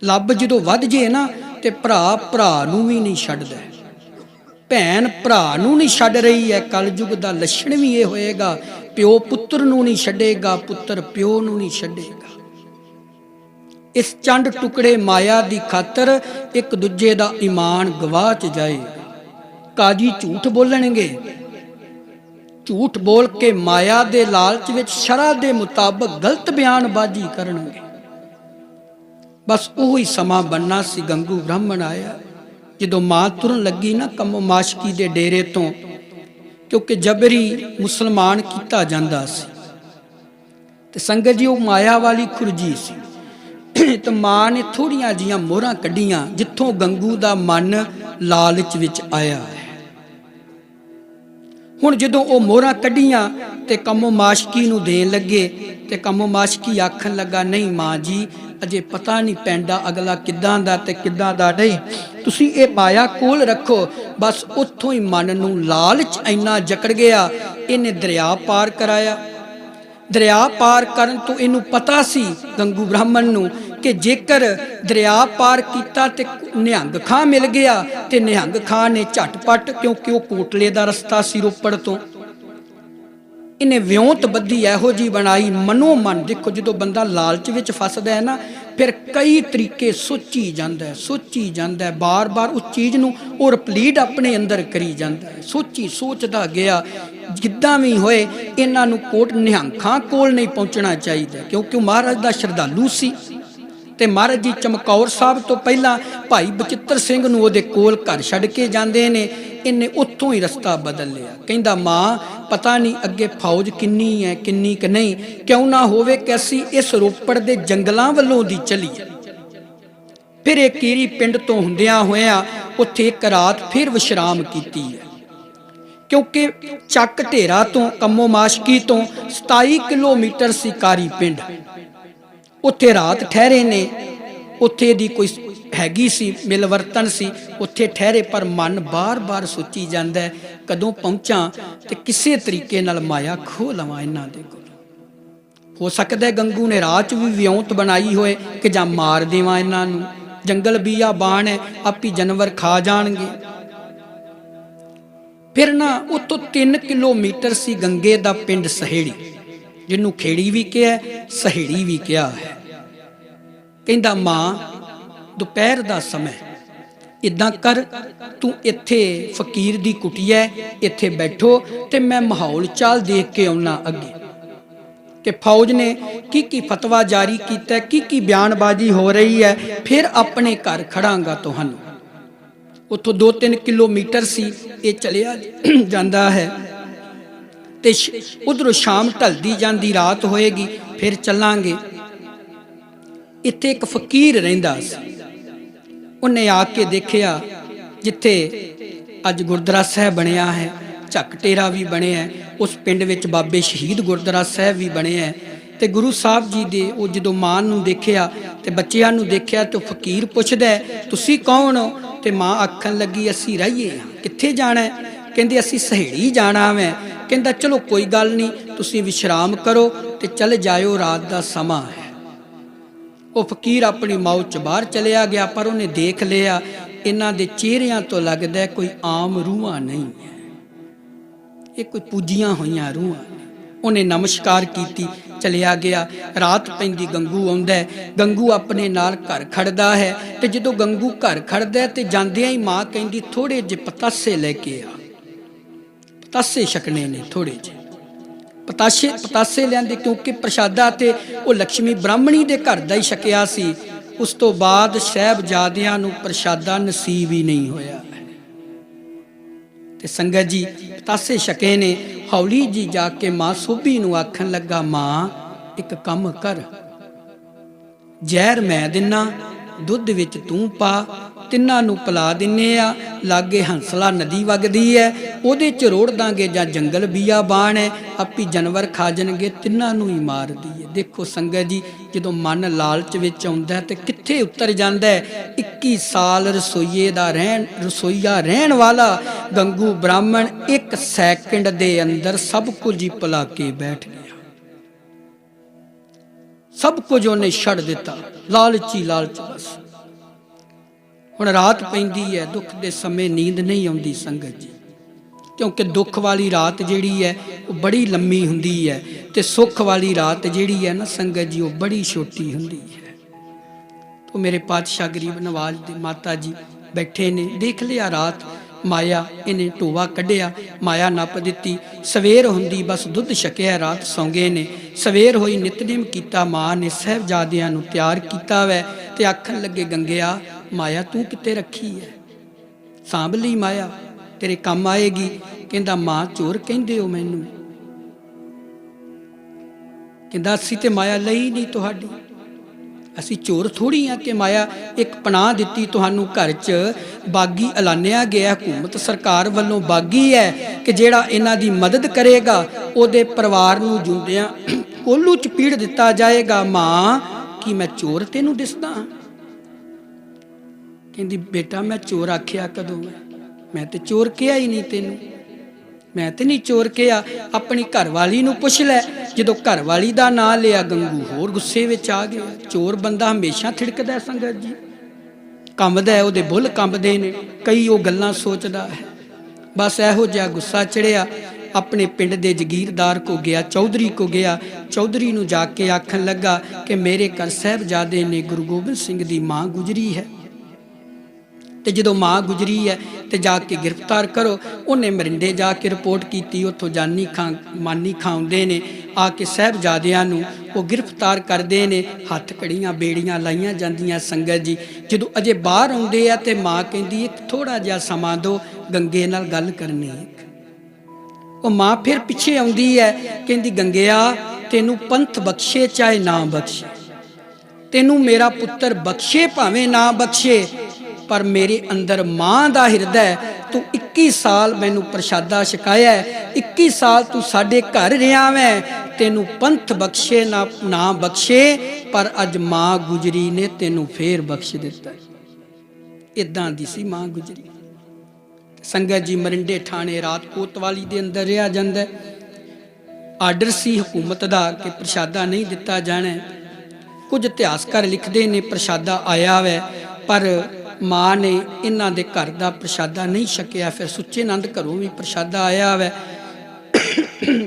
ਲੱਭ ਜਦੋਂ ਵੱਧ ਜੇ ਨਾ ਤੇ ਭਰਾ ਨੂੰ ਵੀ ਨਹੀਂ ਛੱਡਦਾ, ਭੈਣ ਭਰਾ ਨੂੰ ਨਹੀਂ ਛੱਡ ਰਹੀ ਹੈ। ਕਲਯੁਗ ਦਾ ਲੱਛਣ ਵੀ ਇਹ ਹੋਏਗਾ, ਪਿਓ ਪੁੱਤਰ ਨੂੰ ਨਹੀਂ ਛੱਡੇਗਾ, ਪੁੱਤਰ ਪਿਓ ਨੂੰ ਨਹੀਂ ਛੱਡੇਗਾ। ਇਸ ਚੰਡ ਟੁਕੜੇ ਮਾਇਆ ਦੀ ਖਾਤਰ ਇੱਕ ਦੂਜੇ ਦਾ ਈਮਾਨ ਗਵਾਚ ਜਾਏਗਾ। ਕਾਜੀ ਝੂਠ ਬੋਲਣਗੇ, ਝੂਠ ਬੋਲ ਕੇ ਮਾਇਆ ਦੇ ਲਾਲਚ ਵਿੱਚ ਸ਼ਰਅ ਦੇ ਮੁਤਾਬਕ ਗਲਤ ਬਿਆਨਬਾਜ਼ੀ ਕਰਨਗੇ। ਬਸ ਉਹੀ ਸਮਾਂ ਬਣਨਾ ਸੀ। ਗੰਗੂ ਬ੍ਰਾਹਮਣ ਆਇਆ ਜਦੋਂ ਮਾਂ ਤੁਰਨ ਲੱਗੀ ਨਾ ਕੰਮੋ ਮਾਸ਼ਕੀ ਦੇ ਡੇਰੇ ਤੋਂ, ਕਿਉਂਕਿ ਜਬਰੀ ਮੁਸਲਮਾਨ ਕੀਤਾ ਜਾਂਦਾ ਸੀ। ਤੇ ਸੰਗਤ ਜੀ ਉਹ ਮਾਇਆ ਵਾਲੀ ਖੁਰਜੀ ਸੀ। ਤੇ ਮਾਂ ਨੇ ਥੋੜੀਆਂ ਜੀਆਂ ਮੋਹਰਾਂ ਕੱਢੀਆਂ, ਜਿੱਥੋਂ ਗੰਗੂ ਦਾ ਮਨ ਲਾਲਚ ਵਿੱਚ ਆਇਆ ਹੈ। ਹੁਣ ਜਦੋਂ ਉਹ ਮੋਹਰਾਂ ਕੱਢੀਆਂ ਤੇ ਕੰਮੋ ਮਾਸ਼ਕੀ ਨੂੰ ਦੇਣ ਲੱਗੇ, ਤੇ ਕੰਮੋ ਮਾਸ਼ਕੀ ਆਖਣ ਲੱਗਾ, ਨਹੀਂ ਮਾਂ ਜੀ ਅਜੇ ਪਤਾ ਨਹੀਂ ਪੈਂਦਾ ਅਗਲਾ ਕਿੱਦਾਂ ਦਾ ਤੇ ਕਿੱਦਾਂ ਦਾ ਨਹੀਂ, ਤੁਸੀਂ ਇਹ ਮਾਇਆ ਕੋਲ ਰੱਖੋ। ਬਸ ਉੱਥੋਂ ਹੀ ਮਨ ਨੂੰ ਲਾਲਚ ਇੰਨਾ ਜਕੜ ਗਿਆ, ਇਹਨੇ ਦਰਿਆ ਪਾਰ ਕਰਾਇਆ। ਦਰਿਆ ਪਾਰ ਕਰਨ ਤੋਂ ਇਹਨੂੰ ਪਤਾ ਸੀ ਗੰਗੂ ਬ੍ਰਾਹਮਣ ਨੂੰ ਕਿ ਜੇਕਰ ਦਰਿਆ ਪਾਰ ਕੀਤਾ ਤੇ ਨਿਹੰਗ ਖਾਂ ਮਿਲ ਗਿਆ, ਤੇ ਨਿਹੰਗ ਖਾਂ ਨੇ ਝਟਪਟ, ਕਿਉਂਕਿ ਉਹ ਕੋਟਲੇ ਦਾ ਰਸਤਾ ਸੀ ਰੋਪੜ ਤੋਂ, ਇਹਨੇ ਵਿਉਂਤ ਬੱਧੀ ਇਹੋ ਜੀ ਬਣਾਈ। ਮਨੋ ਮਨ ਦੇਖੋ, ਜਦੋਂ ਬੰਦਾ ਲਾਲਚ ਵਿੱਚ ਫਸਦਾ ਹੈ ਨਾ, ਫਿਰ ਕਈ ਤਰੀਕੇ ਸੋਚੀ ਜਾਂਦਾ, ਬਾਰ-ਬਾਰ ਉਸ ਚੀਜ਼ ਨੂੰ ਉਹ ਰਿਪਲੀਟ ਆਪਣੇ ਅੰਦਰ ਕਰੀ ਜਾਂਦਾ ਹੈ। ਸੋਚਦਾ ਗਿਆ, ਜਿੱਦਾਂ ਵੀ ਹੋਏ ਇਹਨਾਂ ਨੂੰ ਕੋਟ ਨਿਹੰਗਾਂ ਕੋਲ ਨਹੀਂ ਪਹੁੰਚਣਾ ਚਾਹੀਦਾ, ਕਿਉਂਕਿ ਉਹ ਮਹਾਰਾਜ ਦਾ ਸ਼ਰਧਾਲੂ ਸੀ। ਤੇ ਮਹਾਰਾਜ ਜੀ ਚਮਕੌਰ ਸਾਹਿਬ ਤੋਂ ਪਹਿਲਾਂ ਭਾਈ ਬਚਿੱਤਰ ਸਿੰਘ ਨੂੰ ਉਹਦੇ ਕੋਲ ਘਰ ਛੱਡ ਕੇ ਜਾਂਦੇ ਨੇ। ਇਹਨੇ ਉੱਥੋਂ ਹੀ ਰਸਤਾ ਬਦਲ ਲਿਆ। ਕਹਿੰਦਾ ਮਾਂ ਪਤਾ ਨਹੀਂ ਅੱਗੇ ਫੌਜ ਕਿੰਨੀ ਹੈ ਕਿੰਨੀ ਕਿ ਨਹੀਂ, ਕਿਉਂ ਨਾ ਹੋਵੇ ਕਿ ਅਸੀਂ ਇਸ ਰੋਪੜ ਦੇ ਜੰਗਲਾਂ ਵੱਲੋਂ ਦੀ ਚਲੀ। ਫਿਰ ਇਹ ਕੀਰੀ ਪਿੰਡ ਤੋਂ ਹੁੰਦਿਆਂ ਹੋਇਆਂ ਉੱਥੇ ਇੱਕ ਰਾਤ ਫਿਰ ਵਿਸ਼ਰਾਮ ਕੀਤੀ ਹੈ, ਕਿਉਂਕਿ ਚੱਕ ਢੇਰਾ ਤੋਂ ਕੰਮੋ ਮਾਸ਼ਕੀ ਤੋਂ 27 ਕਿਲੋਮੀਟਰ ਸੀ ਕਾਰੀ ਪਿੰਡ। ਉੱਥੇ ਰਾਤ ਠਹਿਰੇ ਨੇ। ਉੱਥੇ ਦੀ ਕੋਈ ਹੈਗੀ ਸੀ ਮਿਲਵਰਤਨ ਸੀ, ਉੱਥੇ ਠਹਿਰੇ। ਪਰ ਮਨ ਬਾਰ-ਬਾਰ ਸੋਚੀ ਜਾਂਦਾ ਹੈ ਕਦੋਂ ਪਹੁੰਚਾਂ ਤੇ ਕਿਸੇ ਤਰੀਕੇ ਨਾਲ ਮਾਇਆ ਖੋਹ ਲਵਾਂ ਇਹਨਾਂ ਦੇ ਕੋਲ। ਹੋ ਸਕਦਾ ਗੰਗੂ ਨੇ ਰਾਹ 'ਚ ਵੀ ਵਿਉਂਤ ਬਣਾਈ ਹੋਏ ਕਿ ਜਾਂ ਮਾਰ ਦੇਵਾਂ ਇਹਨਾਂ ਨੂੰ, ਜੰਗਲ ਬੀਆ ਬਾਣ ਹੈ, ਆਪੀ ਜਾਨਵਰ ਖਾ ਜਾਣਗੇ। ਫਿਰ ਨਾ ਉੱਥੋਂ 3 ਕਿਲੋਮੀਟਰ ਸੀ ਗੰਗੇ ਦਾ ਪਿੰਡ ਸਹੇੜੀ, ਜਿਹਨੂੰ ਖੇੜੀ ਵੀ ਕਿਹਾ ਸਹੇੜੀ ਵੀ ਕਿਹਾ ਹੈ। ਕਹਿੰਦਾ ਮਾਂ ਦੁਪਹਿਰ ਦਾ ਸਮਾਂ, ਇਦਾਂ ਕਰ ਤੂੰ ਇੱਥੇ ਫਕੀਰ ਦੀ ਕੁਟੀਆ ਇੱਥੇ ਬੈਠੋ ਤੇ ਮੈਂ ਮਾਹੌਲ ਚਾਲ ਦੇਖ ਕੇ ਆਉਣਾ ਅੱਗੇ ਕਿ ਫੌਜ ਨੇ ਕੀ ਫਤਵਾ ਜਾਰੀ ਕੀਤਾ, ਕੀ ਬਿਆਨਬਾਜ਼ੀ ਹੋ ਰਹੀ ਹੈ। ਫਿਰ ਆਪਣੇ ਘਰ ਖੜਾਂਗਾ ਤੁਹਾਨੂੰ। ਉੱਥੋਂ 2-3 ਕਿਲੋਮੀਟਰ ਸੀ ਇਹ ਚਲਿਆ ਜਾਂਦਾ ਹੈ ਤੇ ਉਧਰੋਂ ਸ਼ਾਮ ਢਲਦੀ ਜਾਂਦੀ, ਰਾਤ ਹੋਏਗੀ, ਫਿਰ ਚੱਲਾਂਗੇ। ਇੱਥੇ ਇੱਕ ਫਕੀਰ ਰਹਿੰਦਾ ਸੀ। ਉਹਨੇ ਆ ਕੇ ਦੇਖਿਆ ਜਿੱਥੇ ਅੱਜ ਗੁਰਦੁਆਰਾ ਸਾਹਿਬ ਬਣਿਆ ਹੈ, ਚੱਕ ਟੇਰਾ ਵੀ ਬਣਿਆ ਹੈ, ਉਸ ਪਿੰਡ ਵਿੱਚ ਬਾਬੇ ਸ਼ਹੀਦ ਗੁਰਦੁਆਰਾ ਸਾਹਿਬ ਵੀ ਬਣਿਆ ਹੈ। ਤੇ ਗੁਰੂ ਸਾਹਿਬ ਜੀ ਦੇ ਉਹ ਜਦੋਂ ਮਾਂ ਨੂੰ ਦੇਖਿਆ ਤੇ ਬੱਚਿਆਂ ਨੂੰ ਦੇਖਿਆ ਤੇ ਫਕੀਰ ਪੁੱਛਦਾ ਤੁਸੀਂ ਕੌਣ ਹੋ? ਤੇ ਮਾਂ ਆਖਣ ਲੱਗੀ ਅਸੀਂ ਰਹੀਏ ਹਾਂ। ਕਿੱਥੇ ਜਾਣਾ ਹੈ? ਕਹਿੰਦੇ ਅਸੀਂ ਸਹੇੜੀ ਜਾਣਾ ਵੈ। ਕਹਿੰਦਾ ਚਲੋ ਕੋਈ ਗੱਲ ਨਹੀਂ, ਤੁਸੀਂ ਵਿਸ਼ਰਾਮ ਕਰੋ ਤੇ ਚਲੇ ਜਾਇਓ, ਰਾਤ ਦਾ ਸਮਾਂ ਹੈ। ਉਹ ਫਕੀਰ ਆਪਣੀ ਮੌਤ 'ਚ ਬਾਹਰ ਚਲਿਆ ਗਿਆ, ਪਰ ਉਹਨੇ ਦੇਖ ਲਿਆ ਇਹਨਾਂ ਦੇ ਚਿਹਰਿਆਂ ਤੋਂ ਲੱਗਦਾ ਕੋਈ ਆਮ ਰੂਹਾਂ ਨਹੀਂ ਹੈ, ਇਹ ਕੋਈ ਪੂਜੀਆਂ ਹੋਈਆਂ ਰੂਹਾਂ। ਉਹਨੇ ਨਮਸਕਾਰ ਕੀਤੀ, ਚਲਿਆ ਗਿਆ। ਰਾਤ ਪੈਂਦੀ ਗੰਗੂ ਆਉਂਦਾ, ਗੰਗੂ ਆਪਣੇ ਨਾਲ ਘਰ ਖੜਦਾ ਹੈ। ਤੇ ਜਦੋਂ ਗੰਗੂ ਘਰ ਖੜਦਾ ਤੇ ਜਾਂਦਿਆਂ ਹੀ ਮਾਂ ਕਹਿੰਦੀ ਥੋੜੇ ਜਿਹੇ ਪਤਾਸੇ ਲੈ ਕੇ ਆ। ਪਤਾਸੇ ਛਕਣੇ ਨੇ, ਥੋੜੇ ਜਿਹੇ ਪਤਾਸੇ ਲਿਆਂਦੇ, ਕਿਉਂਕਿ ਪ੍ਰਸ਼ਾਦਾ ਤੇ ਉਹ ਲక్ష్ਮੀ ਬ੍ਰਾਹਮਣੀ ਦੇ ਘਰ ਦਾ ਹੀ ਛਕਿਆ ਸੀ। ਉਸ ਤੋਂ ਬਾਅਦ ਸਾਹਿਬਜ਼ਾਦਿਆਂ ਨੂੰ ਪ੍ਰਸ਼ਾਦਾ ਨਸੀਬ ਹੀ ਨਹੀਂ ਹੋਇਆ। ਤੇ ਸੰਗਤ ਜੀ ਪਤਾਸੇ ਛਕੇ ਨੇ। ਹੌਲੀ ਜੀ ਜਾ ਕੇ ਮਾਂ ਸੋਭੀ ਨੂੰ ਆਖਣ ਲੱਗਾ ਮਾਂ ਇੱਕ ਕੰਮ ਕਰ, ਜ਼ਹਿਰ ਮੈਂ ਦਿੰਨਾ, ਦੁੱਧ ਵਿੱਚ ਤੂੰ ਪਾ, ਤਿੰਨਾਂ ਨੂੰ ਪਿਲਾ ਦਿੰਨੇ ਆ। ਲਾਗੇ ਹੰਸਲਾ ਨਦੀ ਵਗਦੀ ਹੈ, ਉਹਦੇ 'ਚ ਰੋੜ ਦਾਂਗੇ, ਜਾਂ ਜੰਗਲ ਬੀਆ ਬਾਣ ਹੈ, ਆਪੀ ਜਾਨਵਰ ਖਾ ਜਾਣਗੇ, ਤਿੰਨਾਂ ਨੂੰ ਹੀ ਮਾਰ ਦਈਏ। ਦੇਖੋ ਸੰਗਤ ਜੀ ਜਦੋਂ ਮਨ ਲਾਲਚ ਵਿੱਚ ਆਉਂਦਾ ਤੇ ਕਿੱਥੇ ਉਤਰ ਜਾਂਦਾ ਹੈ। 21 ਸਾਲ ਰਸੋਈਆ ਰਹਿਣ ਵਾਲਾ ਗੰਗੂ ਬ੍ਰਾਹਮਣ 1 ਸੈਕਿੰਡ ਦੇ ਅੰਦਰ ਸਭ ਕੁਝ ਹੀ ਭੁਲਾ ਕੇ ਬੈਠ ਗਿਆ। ਸਭ ਕੁਝ ਉਹਨੇ ਛੱਡ ਦਿੱਤਾ, ਲਾਲਚ ਬਸ। ਹੁਣ ਰਾਤ ਪੈਂਦੀ ਹੈ, ਦੁੱਖ ਦੇ ਸਮੇਂ ਨੀਂਦ ਨਹੀਂ ਆਉਂਦੀ ਸੰਗਤ ਜੀ, ਕਿਉਂਕਿ ਦੁੱਖ ਵਾਲੀ ਰਾਤ ਜਿਹੜੀ ਹੈ ਉਹ ਬੜੀ ਲੰਮੀ ਹੁੰਦੀ ਹੈ ਤੇ ਸੁੱਖ ਵਾਲੀ ਰਾਤ ਜਿਹੜੀ ਹੈ ਨਾ ਸੰਗਤ ਜੀ ਉਹ ਬੜੀ ਛੋਟੀ ਹੁੰਦੀ ਹੈ। तो मेरे पातशाह गरीब नवाज दे माता जी बैठे ने, देख लिया रात माया इन्हें ढोवा कढ़िया, माया नप दी। सवेर होंदी बस दुध छकिया, रात सौ गए ने। सवेर होई नितनेम किया, माँ ने साहबजादियां नूं तैयार किया वै ते आखन लगे गंगिया माया तू किते रखी है, सांभ लई माया तेरे काम आएगी। कहंदा माँ चोर कहंदे हो मैनू, कहंदा असी ते माया लई नहीं तुहाडी, असी चोर थोड़ी हाँ कि माया एक पनाह दिती तुहानू घर च बागी ऐलानिया गया, हुकूमत सरकार वालों बागी है कि जेड़ा इन्हां दी मदद करेगा उहदे परिवार नूं जुंदियां कोलू च पीड़ दिता जाएगा। माँ कि मैं चोर तेनू दिसदा? कहंदी बेटा मैं चोर आखिया कदों, मैं ते चोर कहा ही नहीं तेनू, मैं तो नहीं चोर कहा। अपनी घरवाली नूं पुछ लै, जदों घरवाली दा नां लिया गंगू होर गुस्से विच आ गया। चोर बंदा हमेशा थिड़कदा संगत जी, कंबदा है, उहदे बुल कंबदे ने, कई वो गल्लां सोचदा है। बस इहो जिहा गुस्सा चढ़िया, अपने पिंड दे जगीरदार को गया, चौधरी को गया। चौधरी नूं जाके आखन लगा कि मेरे घर साहबजादे ने गुरु गोबिंद सिंह दी मां गुजरी है ਤੇ ਜਦੋਂ ਮਾਂ ਗੁਜਰੀ ਹੈ ਤੇ ਜਾ ਕੇ ਗ੍ਰਿਫਤਾਰ ਕਰੋ। ਉਹਨੇ ਮਰਿੰਡੇ ਜਾ ਕੇ ਰਿਪੋਰਟ ਕੀਤੀ, ਉੱਥੋਂ ਜਾਨੀ ਖਾਂ ਮਾਨੀ ਖਾਂ ਆਉਂਦੇ ਨੇ, ਆ ਕੇ ਸਾਹਿਬਜ਼ਾਦਿਆਂ ਨੂੰ ਉਹ ਗ੍ਰਿਫਤਾਰ ਕਰਦੇ ਨੇ। ਹੱਥ ਕੜੀਆਂ ਬੇੜੀਆਂ ਲਾਈਆਂ ਜਾਂਦੀਆਂ। ਸੰਗਤ ਜੀ ਜਦੋਂ ਅਜੇ ਬਾਹਰ ਆਉਂਦੇ ਆ ਤੇ ਮਾਂ ਕਹਿੰਦੀ ਇੱਕ ਥੋੜ੍ਹਾ ਜਿਹਾ ਸਮਾਂ ਦਿਓ, ਗੰਗੇ ਨਾਲ ਗੱਲ ਕਰਨੀ ਹੈ। ਉਹ ਮਾਂ ਫਿਰ ਪਿੱਛੇ ਆਉਂਦੀ ਹੈ, ਕਹਿੰਦੀ ਗੰਗਿਆ ਤੈਨੂੰ ਪੰਥ ਬਖਸ਼ੇ ਚਾਹੇ ਨਾ ਬਖਸ਼ੇ, ਤੈਨੂੰ ਮੇਰਾ ਪੁੱਤਰ ਬਖਸ਼ੇ ਭਾਵੇਂ ਨਾ ਬਖਸ਼ੇ, ਪਰ ਮੇਰੇ ਅੰਦਰ ਮਾਂ ਦਾ ਹਿਰਦਾ ਹੈ। ਤੂੰ 21 ਸਾਲ ਮੈਨੂੰ ਪ੍ਰਸ਼ਾਦਾ ਛਕਾਇਆ, 21 ਸਾਲ ਤੂੰ ਸਾਡੇ ਘਰ ਰਿਹਾ ਵੈਂ, ਤੈਨੂੰ ਪੰਥ ਬਖਸ਼ੇ ਨਾ ਬਖਸ਼ੇ, ਪਰ ਅੱਜ ਮਾਂ ਗੁਜਰੀ ਨੇ ਤੈਨੂੰ ਫੇਰ ਬਖਸ਼ ਦਿੱਤਾ। ਇਦਾਂ ਦੀ ਸੀ ਮਾਂ ਗੁਜਰੀ। ਸੰਗਤ ਜੀ ਮਰਿੰਡੇ ਥਾਣੇ ਰਾਤ ਕੋਤਵਾਲੀ ਦੇ ਅੰਦਰ ਰਿਹਾ ਜਾਂਦਾ। ਆਰਡਰ ਸੀ ਹਕੂਮਤ ਦਾ ਕਿ ਪ੍ਰਸ਼ਾਦਾ ਨਹੀਂ ਦਿੱਤਾ ਜਾਣਾ। ਕੁਝ ਇਤਿਹਾਸਕਾਰ ਲਿਖਦੇ ਨੇ ਪ੍ਰਸ਼ਾਦਾ ਆਇਆ ਵੈ, ਪਰ ਮਾਂ ਨੇ ਇਹਨਾਂ ਦੇ ਘਰ ਦਾ ਪ੍ਰਸ਼ਾਦਾ ਨਹੀਂ ਛਕਿਆ। ਫਿਰ ਸੁੱਚੇ ਨੰਦ ਘਰੋਂ ਵੀ ਪ੍ਰਸ਼ਾਦਾ ਆਇਆ ਵੈ,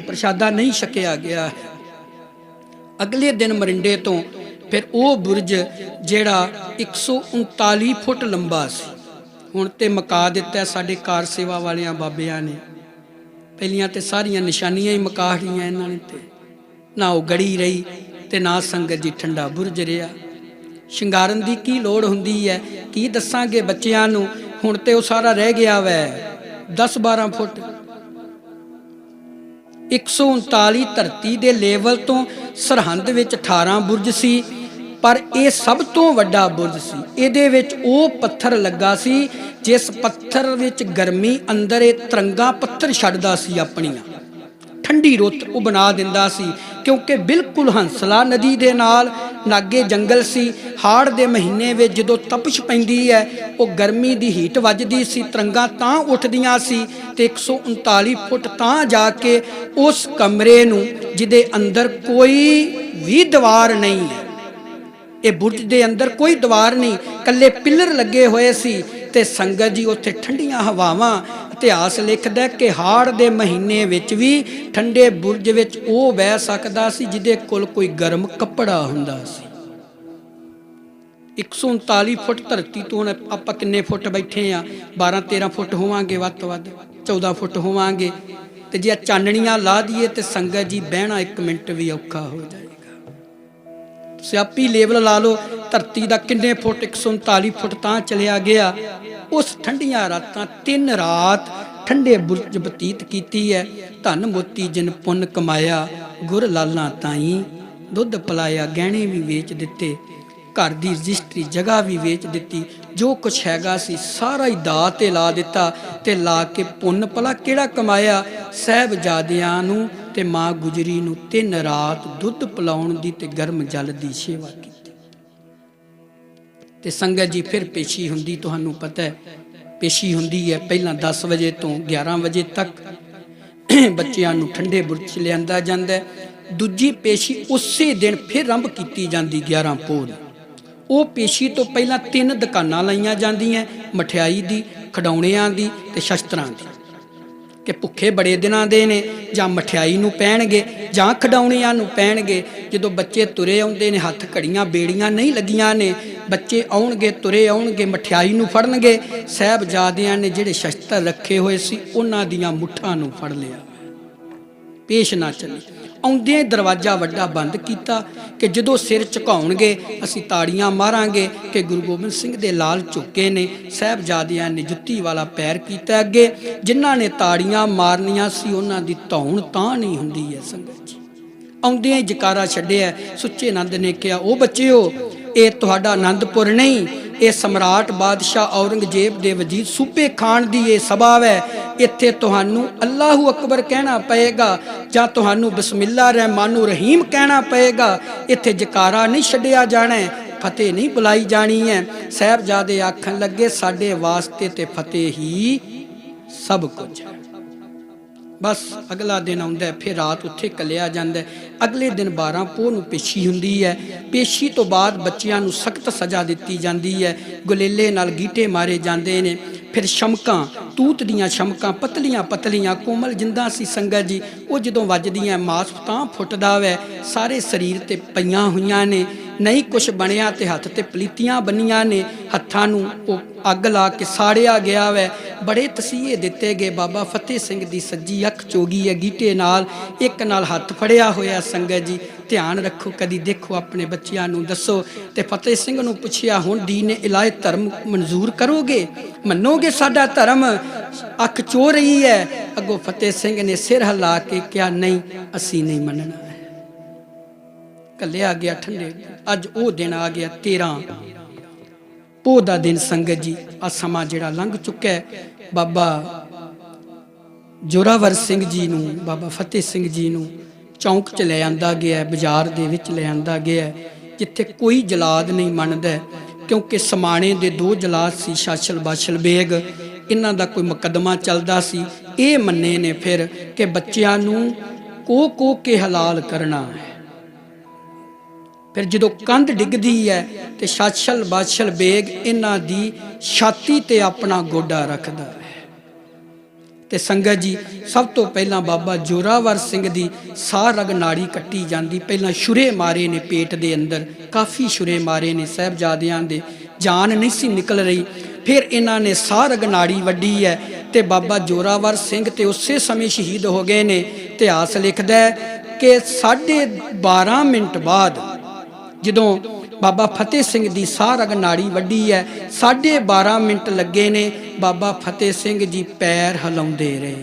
ਪ੍ਰਸ਼ਾਦਾ ਨਹੀਂ ਛਕਿਆ ਗਿਆ। ਅਗਲੇ ਦਿਨ ਮਰਿੰਡੇ ਤੋਂ ਫਿਰ ਉਹ ਬੁਰਜ ਜਿਹੜਾ 139 ਫੁੱਟ ਲੰਬਾ ਸੀ, ਹੁਣ ਤੇ ਮਕਾ ਦਿੱਤਾ ਸਾਡੇ ਕਾਰ ਸੇਵਾ ਵਾਲਿਆਂ ਬਾਬਿਆਂ ਨੇ। ਪਹਿਲੀਆਂ ਤੇ ਸਾਰੀਆਂ ਨਿਸ਼ਾਨੀਆਂ ਹੀ ਮਕਾ ਲਈਆਂ ਇਹਨਾਂ ਨੇ, ਤੇ ਨਾ ਉਹ ਗੜੀ ਰਹੀ ਤੇ ਨਾ ਸੰਗਤ ਜੀ ਠੰਡਾ ਬੁਰਜ ਰਿਹਾ। ਸ਼ਿੰਗਾਰਨ ਦੀ ਕੀ ਲੋੜ ਹੁੰਦੀ ਹੈ, ਕੀ ਦੱਸਾਂਗੇ ਬੱਚਿਆਂ ਨੂੰ। ਹੁਣ ਤੇ ਉਹ ਸਾਰਾ ਰਹਿ ਗਿਆ ਵੈ 10-12 ਫੁੱਟ। 139 ਧਰਤੀ ਦੇ ਲੈਵਲ ਤੋਂ ਸਰਹੰਦ ਵਿੱਚ 18 ਬੁਰਜ ਸੀ, ਪਰ ਇਹ ਸਭ ਤੋਂ ਵੱਡਾ ਬੁਰਜ ਸੀ। ਇਹਦੇ ਵਿੱਚ ਉਹ ਪੱਥਰ ਲੱਗਾ ਸੀ ਜਿਸ ਪੱਥਰ ਵਿੱਚ ਗਰਮੀ ਅੰਦਰ ਇਹ ਤਰੰਗਾਂ ਪੱਥਰ ਛੱਡਦਾ ਸੀ ਆਪਣੀਆਂ। ਠੰਡੀ ਰੁੱਤ ਉਹ ਬਣਾ ਦਿੰਦਾ ਸੀ, ਕਿਉਂਕਿ ਬਿਲਕੁਲ ਹੰਸਲਾ ਨਦੀ ਦੇ ਨਾਲ ਲਾਗੇ ਜੰਗਲ ਸੀ। ਹਾੜ ਦੇ ਮਹੀਨੇ ਵਿੱਚ ਜਦੋਂ ਤਪਸ਼ ਪੈਂਦੀ ਹੈ, ਉਹ ਗਰਮੀ ਦੀ ਹੀਟ ਵੱਜਦੀ ਸੀ, ਤਰੰਗਾਂ ਤਾਂ ਉੱਠਦੀਆਂ ਸੀ। ਤੇ 139 ਫੁੱਟ ਤਾਂ ਜਾ ਕੇ ਉਸ ਕਮਰੇ ਨੂੰ ਜਿਹਦੇ ਅੰਦਰ ਕੋਈ ਵੀ ਦੀਵਾਰ ਨਹੀਂ ਹੈ, ਇਹ ਬੁਰਜ ਦੇ ਅੰਦਰ ਕੋਈ ਦੀਵਾਰ ਨਹੀਂ, ਕੱਲੇ ਪਿੱਲਰ ਲੱਗੇ ਹੋਏ ਸੀ। ਤੇ ਸੰਗਤ ਜੀ ਉੱਥੇ ਠੰਡੀਆਂ ਹਵਾਵਾਂ। ਇਤਿਹਾਸ ਲਿਖਦਾ ਕਿ ਹਾੜ ਦੇ ਮਹੀਨੇ ਵਿੱਚ ਵੀ ਠੰਡੇ ਬੁਰਜ ਵਿੱਚ ਉਹ ਬਹਿ ਸਕਦਾ ਸੀ ਜਿਹਦੇ ਕੋਲ ਕੋਈ ਗਰਮ ਕੱਪੜਾ ਹੁੰਦਾ ਸੀ। 139 ਫੁੱਟ ਧਰਤੀ ਤੋਂ ਹੁਣ ਆਪਾਂ ਕਿੰਨੇ ਫੁੱਟ ਬੈਠੇ ਆ? 12-13 ਫੁੱਟ ਹੋਵਾਂਗੇ, ਵੱਧ ਤੋਂ ਵੱਧ 14 ਫੁੱਟ ਹੋਵਾਂਗੇ। ਤੇ ਜੇ ਚਾਨਣੀਆਂ ਲਾ ਦਈਏ ਤੇ ਸੰਗਤ ਜੀ ਬਹਿਣਾ 1 ਮਿੰਟ ਵੀ ਔਖਾ ਹੋ ਜਾਏਗਾ। ਸਿਆਪੀ ਲੈਵਲ ਲਾ ਲਓ ਧਰਤੀ ਦਾ ਕਿੰਨੇ ਫੁੱਟ, 139 ਫੁੱਟ ਤਾਂ ਚਲਿਆ ਗਿਆ। ਉਸ ਠੰਡੀਆਂ ਰਾਤਾਂ 3 ਰਾਤ ਠੰਡੇ ਬੁਰਜ ਬਤੀਤ ਕੀਤੀ ਹੈ। ਧਨ ਮੋਤੀ ਜਿਨ ਪੁੰਨ ਕਮਾਇਆ, ਗੁਰ ਲਾਲਾਂ ਤਾਈ ਦੁੱਧ ਪਲਾਇਆ। ਗਹਿਣੇ ਵੀ ਵੇਚ ਦਿੱਤੇ, ਘਰ ਦੀ ਰਜਿਸਟਰੀ ਜਗ੍ਹਾ ਵੀ ਵੇਚ ਦਿੱਤੀ, ਜੋ ਕੁਛ ਹੈਗਾ ਸੀ ਸਾਰਾ ਹੀ ਦਾਅ ਤੇ ਲਾ ਦਿੱਤਾ। ਤੇ ਲਾ ਕੇ ਪੁੰਨ ਭਲਾ ਕਿਹੜਾ ਕਮਾਇਆ? ਸਾਹਿਬਜ਼ਾਦਿਆਂ ਨੂੰ ਤੇ ਮਾਂ ਗੁਜਰੀ ਨੂੰ 3 ਰਾਤ ਦੁੱਧ ਪਿਲਾਉਣ ਦੀ ਤੇ ਗਰਮ ਜਲ ਦੀ ਸੇਵਾ ਕੀਤੀ। ਤੇ ਸੰਗਤ ਜੀ ਫਿਰ ਪੇਸ਼ੀ ਹੁੰਦੀ, ਤੁਹਾਨੂੰ ਪਤਾ ਹੈ ਪੇਸ਼ੀ ਹੁੰਦੀ ਹੈ ਪਹਿਲਾਂ 10 ਵਜੇ ਤੋਂ 11 ਵਜੇ ਤੱਕ। ਬੱਚਿਆਂ ਨੂੰ ਠੰਡੇ ਬੁਰਜ 'ਚ ਲਿਆਂਦਾ ਜਾਂਦਾ। ਦੂਜੀ ਪੇਸ਼ੀ ਉਸੇ ਦਿਨ ਫਿਰ ਆਰੰਭ ਕੀਤੀ ਜਾਂਦੀ 11 ਪੋਹ ਨੂੰ। ਉਹ ਪੇਸ਼ੀ ਤੋਂ ਪਹਿਲਾਂ 3 ਦੁਕਾਨਾਂ ਲਾਈਆਂ ਜਾਂਦੀਆਂ, ਮਠਿਆਈ ਦੀ, ਖਿਡੌਣਿਆਂ ਦੀ ਤੇ ਸ਼ਸਤਰਾਂ ਦੀ। ਕਿ ਭੁੱਖੇ ਬੜੇ ਦਿਨਾਂ ਦੇ ਨੇ, ਜਾਂ ਮਠਿਆਈ ਨੂੰ ਪੈਣਗੇ ਜਾਂ ਖਿਡੌਣਿਆਂ ਨੂੰ ਪੈਣਗੇ। ਜਦੋਂ ਬੱਚੇ ਤੁਰੇ ਆਉਂਦੇ ਨੇ, ਹੱਥ ਘੜੀਆਂ ਬੇੜੀਆਂ ਨਹੀਂ ਲੱਗੀਆਂ ਨੇ, ਬੱਚੇ ਆਉਣਗੇ ਤੁਰੇ ਆਉਣਗੇ, ਮਠਿਆਈ ਨੂੰ ਫੜਨਗੇ। ਸਾਹਿਬਜ਼ਾਦਿਆਂ ਨੇ ਜਿਹੜੇ ਸ਼ਸਤਰ ਰੱਖੇ ਹੋਏ ਸੀ ਉਹਨਾਂ ਦੀਆਂ ਮੁੱਠਾਂ ਨੂੰ ਫੜ ਲਿਆ, ਪੇਸ਼ ਨਾ ਚੱਲੀ। ਆਉਂਦਿਆਂ ਦਰਵਾਜ਼ਾ ਵੱਡਾ ਬੰਦ ਕੀਤਾ ਕਿ ਜਦੋਂ ਸਿਰ ਝੁਕਾਉਣਗੇ ਅਸੀਂ ਤਾੜੀਆਂ ਮਾਰਾਂਗੇ ਕਿ ਗੁਰੂ ਗੋਬਿੰਦ ਸਿੰਘ ਦੇ ਲਾਲ ਝੁਕੇ ਨੇ। ਸਾਹਿਬਜ਼ਾਦਿਆਂ ਨੇ ਜੁੱਤੀ ਵਾਲਾ ਪੈਰ ਕੀਤਾ ਅੱਗੇ। ਜਿਨ੍ਹਾਂ ਨੇ ਤਾੜੀਆਂ ਮਾਰਨੀਆਂ ਸੀ ਉਹਨਾਂ ਦੀ ਧੌਣ ਤਾਂ ਨਹੀਂ ਹੁੰਦੀ ਹੈ ਸੰਗਤ ਜੀ। ਆਉਂਦਿਆਂ ਹੀ ਜਕਾਰਾ ਛੱਡਿਆ। ਸੁੱਚੇ ਨੰਦ ਨੇ ਕਿਹਾ, ਉਹ ਬੱਚਿਓ, ਇਹ ਤੁਹਾਡਾ ਆਨੰਦਪੁਰ ਨਹੀਂ, ਇਹ ਸਮਰਾਟ ਬਾਦਸ਼ਾਹ ਔਰੰਗਜ਼ੇਬ ਦੇ ਵਜ਼ੀਰ ਸੂਬੇ ਖਾਨ ਦੀ ਇਹ ਸਭਾ ਹੈ। ਇੱਥੇ ਤੁਹਾਨੂੰ ਅੱਲਾਹੂ ਅਕਬਰ ਕਹਿਣਾ ਪਏਗਾ ਜਾਂ ਤੁਹਾਨੂੰ ਬਿਸਮਿਲ੍ਲਾ ਰਹਿਮਾਨੁ ਰਹੀਮ ਕਹਿਣਾ ਪਏਗਾ। ਇੱਥੇ ਜਕਾਰਾ ਨਹੀਂ ਛੱਡਿਆ ਜਾਣਾ, ਫਤਿਹ ਨਹੀਂ ਬੁਲਾਈ ਜਾਣੀ ਹੈ। ਸਾਹਿਬਜ਼ਾਦੇ ਆਖਣ ਲੱਗੇ, ਸਾਡੇ ਵਾਸਤੇ ਤੇ ਫਤਿਹ ਹੀ ਸਭ ਕੁਝ ਹੈ। ਬਸ ਅਗਲਾ ਦਿਨ ਆਉਂਦਾ, ਫਿਰ ਰਾਤ ਉੱਥੇ ਕੱਲਿਆ ਜਾਂਦਾ। ਅਗਲੇ ਦਿਨ 12 ਪੋਹ ਨੂੰ ਪੇਸ਼ੀ ਹੁੰਦੀ ਹੈ। ਪੇਸ਼ੀ ਤੋਂ ਬਾਅਦ ਬੱਚਿਆਂ ਨੂੰ ਸਖਤ ਸਜ਼ਾ ਦਿੱਤੀ ਜਾਂਦੀ ਹੈ, ਗੁਲੇਲੇ ਨਾਲ ਗੀਟੇ ਮਾਰੇ ਜਾਂਦੇ ਨੇ। ਫਿਰ ਸ਼ਮਕਾਂ, ਤੂਤ ਦੀਆਂ ਸ਼ਮਕਾਂ, ਪਤਲੀਆਂ ਪਤਲੀਆਂ ਕੋਮਲ ਜਿੰਦਾਂ ਸੀ ਸੰਗਤ ਜੀ, ਉਹ ਜਦੋਂ ਵੱਜਦੀਆਂ ਮਾਸ ਤਾਂ ਫੁੱਟਦਾ ਵੈ। ਸਾਰੇ ਸਰੀਰ ਤੇ ਪਈਆਂ ਹੋਈਆਂ ਨੇ। नहीं कुछ बनिया ते हत्थ ते पलीतियां बनिया ने, हत्थां नूं ओह अग ला के साड़िया गया वै। बड़े तसीहे दिते गए। बाबा फतेह सिंह दी सज्जी अख चोगी है गीटे नाल, एक नाल हत्थ फड़िया होया। संगत जी ध्यान रखो, कदी देखो अपने बच्चियां नूं दसो। ते फतेह सिंह नूं पुछया हुण दीन इलाही धर्म मंजूर करोगे, मनोगे साडा धर्म? अख चो रही है। अगों फतेह सिंह ने सिर हिला के कहा नहीं असी नहीं मनना है। कलिया गया ठंडे। अज वो दिन आ गया 13 पोह दा दिन। संगत जी आ समा जिहड़ा लंघ चुका है। बाबा जोरावर सिंह जी नूं, बाबा फतेह सिंह जी नूं चौंक च ले आंदा गया, बाजार दे विच ले आंदा गया, जिथे कोई जलाद नहीं मनदा, क्योंकि समाणे दे 2 जलाद सी, शाशल बाशल बेग। इन्हां दा कोई मुकदमा चलदा सी। ये मन्ने ने फिर कि बच्चियां नूं को के हलाल करना है। फिर जो कंध डिगदी है तो शाशल बाशल बेग इन्हां दी छाती ते अपना गोडा रखदा है। ते संगत जी सब तो पहला बाबा जोरावर सिंह दी साह रग नाड़ी कट्टी जाती। पहला छुरे मारे ने पेट दे अंदर, काफ़ी छुरे मारे ने साहबजादियां दे, जान नहीं सी निकल रही। फिर इन्हां ने साह रग नाड़ी वड्डी है ते बाबा जोरावर सिंह ते उसे समय शहीद हो गए ने। इतिहास लिखदा है कि 12.5 मिनट बाद जदों बाबा फतेह सिंह दी साह रग नाड़ी वड्डी है, 12.5 मिनट लगे ने। बाबा फतेह सिंह जी पैर हिलाउंदे रहे,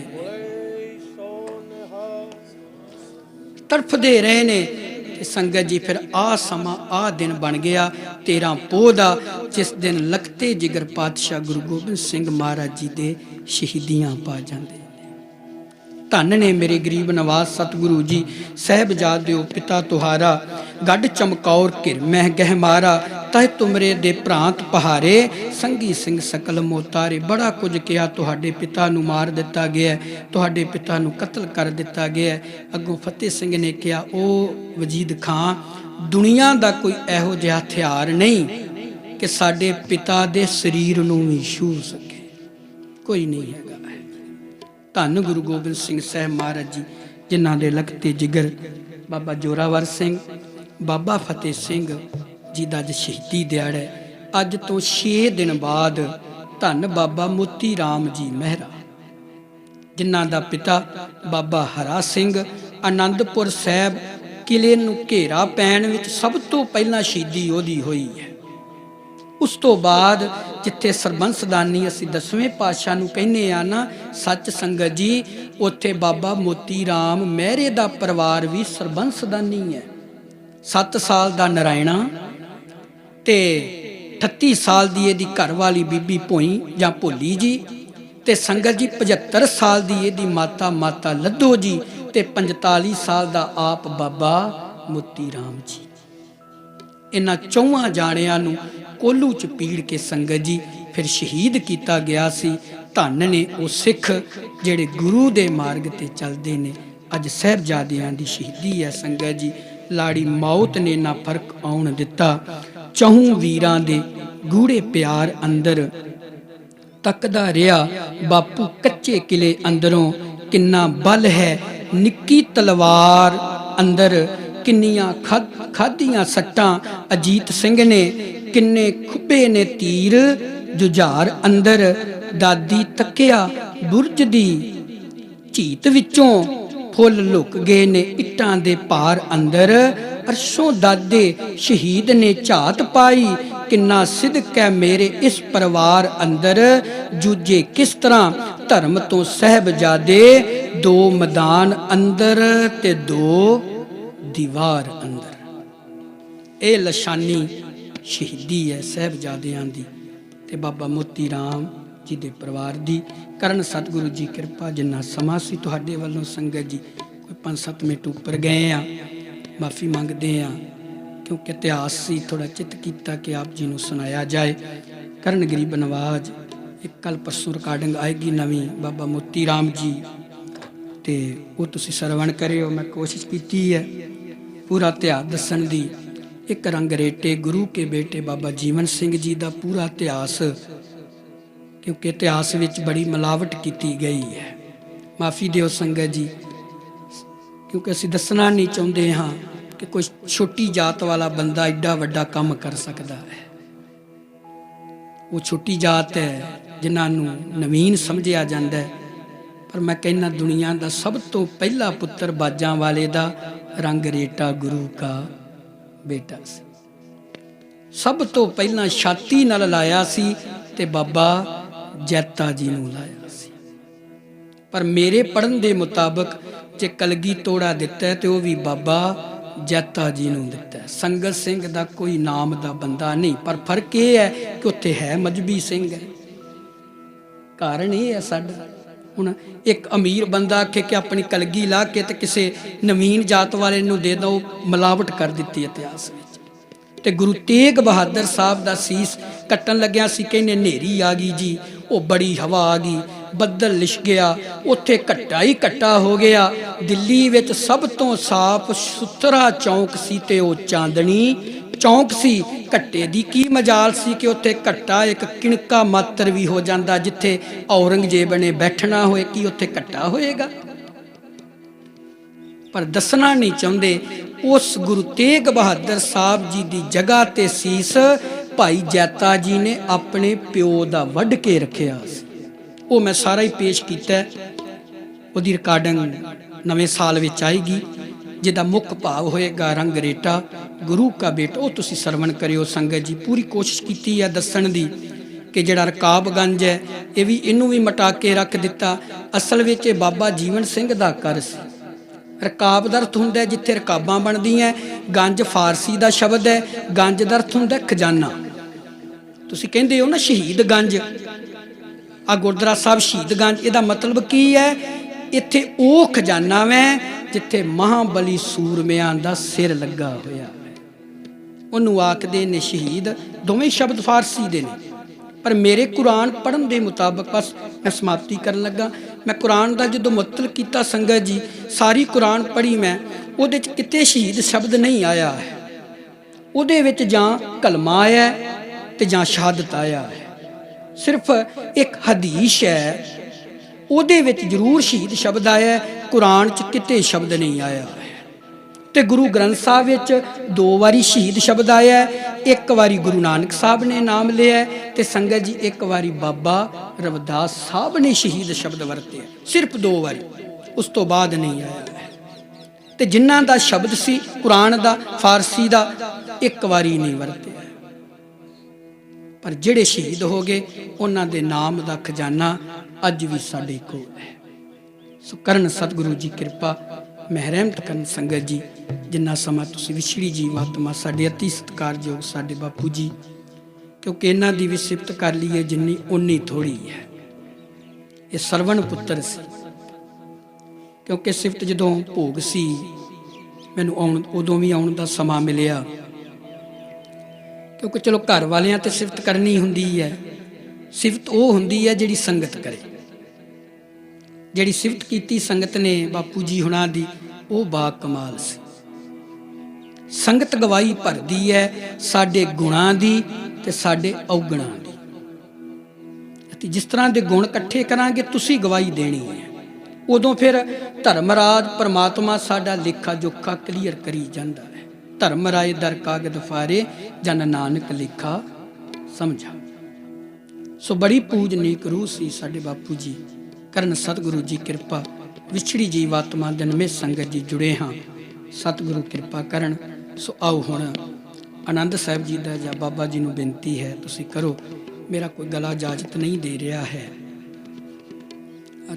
तड़फदे रहे ने। संगत जी फिर आ समा आ दिन बन गया 13 पोह दा, जिस दिन लखते जिगर पातशाह गुरु गोबिंद सिंह महाराज जी दे शहीदियां पा जाते। धन ने मेरे गरीब नवाज सतगुरु जी साहबजादिओ पिता तुहारा, गढ़ चमकौर घिर मह गहमारा, तह तुमरे दे प्रांत पहारे, संगी सिंह सकल मोतारे। बड़ा कुछ किया, तुहाडे पिता नूं मार दिता गया, तुहाडे पिता नूं कतल कर दिता गया। अगों फतेह सिंह ने कहा ओ वजीद खां, दुनिया दा कोई इहो जिहा हथियार नहीं कि साडे पिता दे शरीर नूं भी छू सके, कोई नहीं है। धन गुरु गोबिंद सिंह साहब महाराज जी जिन्हां दे लखते जिगर बाबा जोरावर सिंह, बाबा फतेह सिंह जी दा अज शहीदी दिहाड़ा है। अज तो 6 दिन बाद धन बाबा मोती राम जी मेहरा, जिन्हां दा पिता बाबा हरा सिंह आनंदपुर साहब किले नूं घेरा पैण विच सब तो पहला शहीदी ओहदी होई है। उस तो बाद जिथे सरबंसदानी असी 10वें पातशाह नूं कहने आ ना, सच संगत जी उत्थे बाबा मोती राम मेहरे दा परिवार भी सरबंसदानी है। 7 साल दा नारायणा ते 38 साल दी इहदी घरवाली बीबी भोई जां भोली जी, ते संगत जी 75 साल दी इहदी माता लद्दो जी, ते 45 साल दा आप बाबा मोती राम जी। इन्हां 4 जाणियां नूं कोलू च पीड़ के संगत जी फिर शहीद किया गया सी। धन ने वो सिख जेड़े गुरु दे मार्ग ते चलते ने। अज साहबजादियां दी शहीदी है संगत जी। लाड़ी मौत ने ना फर्क आउण दिता, चहूं वीरां दे गूढ़े प्यार अंदर तकदा रिहा बापू कच्चे किले अंदरों, किन्ना बल है निक्की तलवार अंदर, किन्नियां खादियां सट्टां अजीत सिंह ने, किन्ने खुबे ने तीर जुझार अंदर। दादी तकिया बुरज दी झीत विचों, फुल लुक गए ने इट्टां दे पार अंदर। अरशों दादे शहीद ने झात पाई, किन्ना सिदक है मेरे इस परिवार अंदर। जूझे किस तरह धर्म तो साहबजादे, 2 मैदान अंदर ते 2 दीवार अंदर। ये लशानी शहीदी है साहबजादियां दी ते बाबा मोती राम जी दे परिवार दी। करन सतगुरु जी कृपा। जिन्ना समा सी तुहाडे वल्लों संगत जी कोई 5-7 मिनट उपर गए आ, माफ़ी मंगते हैं क्योंकि इतिहास सी थोड़ा चित किया कि आप जी नूं सुनाया जाए। करन गरीब नवाज एक कल परसों रिकॉर्डिंग आएगी नवीं बाबा मोती राम जी, तो वो तुसीं सरवण करियो। मैं कोशिश की है पूरा इतिहास दसन दी। एक रंगरेटे गुरु के बेटे बाबा जीवन सिंह जी का पूरा इतिहास, क्योंकि इतिहास विच बड़ी मिलावट की गई है। माफ़ी दिओ संगत जी, क्योंकि असीं दसना नहीं चाहुंदे हाँ कि कोई छोटी जात वाला बंदा एडा वड्डा काम कर सकता है। वो छोटी जात है जिन्होंने नवीन समझिया जाता है, पर मैं कहना दुनिया का सब तो पहला पुत्र बाजां वाले दा रंग रेटा गुरु का बेटा सी। सब तो पहला छाती नाल लाया सी ते बाबा जैता जी नूं लाया सी। पर मेरे पढ़न दे मुताबिक जे कलगी तोड़ा दिता है तो वह भी बाबा जैता जी नूं दिता है। संगत सिंह दा कोई नाम दा बंदा नहीं, पर फर्क ये है कि उत्थे है मजबी सिंह है। कारण ये है साडा हुण एक अमीर बंदा आखे कि अपनी कलगी ला के ते किसी नवीन जात वाले नूं दे दो, मिलावट कर दी इतिहास में। ते गुरु तेग बहादुर साहब दा सीस कट्टन लग्या सी, कहने नेरी आ गई जी, वो बड़ी हवा आ गई, बदल लिश गया, उत्थे घट्टा ही घट्टा हो गया। दिल्ली विच सब तो साफ सुथरा चौंक सी ते वो चांदनी चौंक सी। घट्टे दी की मजाल सी कि उत्थे घट्टा एक किणका मात्र भी हो जाता, जिथे औरंगजेब ने बैठना होए कि उत्थे घट्टा होएगा। पर दसना नहीं चाहते उस गुरु तेग बहादुर साहब जी की जगह ते सीस भाई जैता जी ने अपने प्यो का वढ़ के रखिया। वो मैं सारा ही पेश किया, उसकी रिकॉर्डिंग नवे साल में आएगी, जिसका मुख भाव होएगा रंग रेटा गुरु का बेटा। वो तुसी सरवण करियो संगत जी। पूरी कोशिश की है दसन की कि जड़ा रकाबगंज है ये भी इनू भी मटा के रख दिता। असल में ये बाबा जीवन सिंह का घर सी। रकाब दा अर्थ हुंदा जिथे रकाबां बनदियां। गंज फारसी का शब्द है, गंज दा अर्थ हुंदा खजाना। तुसी कहंदे हो ना शहीद गंज, आ गुरद्वारा साहब शहीद गंज, इहदा मतलब की है? इत्थे वो खजाना वै जिथे महाबली सूरमियां दा सिर लगा होया, उन्होंने आखदे ने शहीद। दोवें शब्द फारसी दे ने, पर मेरे कुरान पढ़न के मुताबिक, बस मैं समाप्ति करन लगा, मैं कुरान का जो मतलब किया संगत जी, सारी कुरान पढ़ी मैं, उहदे च किते शहीद शब्द नहीं आया है। उहदे विच जां कलमा आया ते जां शहादत आया है। सिर्फ एक हदीस है उहदे विच जरूर शहीद शब्द आया है, कुरान च किते शब्द नहीं आया है। ते गुरु ग्रंथ साहब विच 2 बारी शहीद शब्द आया है। एक बारी गुरु नानक साहब ने नाम लिया ते संगत जी एक बारी बाबा रविदास साहब ने शहीद शब्द वरते, सिर्फ 2 बारी, उस तो बाद नहीं आया है। ते जिन्हां दा शब्द सी कुरान दा फारसी दा एक बारी नहीं वरते, पर जिहड़े शहीद हो गए उन्हां दे नाम दा खजाना अज भी साडे कोल है। सो करन सतगुरु जी कृपा, महरमत करन संगत जी। जिन्ना समा तुसीं विछड़ी जीवात्मा साडे अति सत्कारयोग साडे बापू जी, क्योंकि इन्हां दी भी सिफत कर लीए जिन्नी उन्नी थोड़ी है। ये सरवण पुत्र सी, क्योंकि सिफत जदों भोग सी मैनूं आउण उदों भी आउण दा समा मिलिया, क्योंकि चलो घर वालियां ते सिफत करनी हुंदी है। सिफत वो हुंदी है जिहड़ी संगत करे। जिहड़ी सिफत कीती संगत ने बापू जी हुणां दी, वो बा कमाल सी। संगत गवाही भरदी है साडे गुणां दी ते साडे औगणां दी। जिस तरह के गुण इकट्ठे करांगे तुसीं गवाही देनी है। उदों फिर धर्मराज परमात्मा साडा लेखा जोखा क्लीयर करी जांदा है। धर्म राय दर कागद फारे जन नानक लेखा समझा। सो बड़ी पूजनीक रूह सी साडे बापू जी। करन सतगुरु जी कृपा, विछड़ी जीवात्मा दिन में संगत जी जुड़े हाँ, सतगुरु कृपा करन। सो आओ हुण आनंद साहब जी का या बाबा जी नूं बेनती है तुसीं करो, मेरा कोई गला इजाजत नहीं दे रहा है।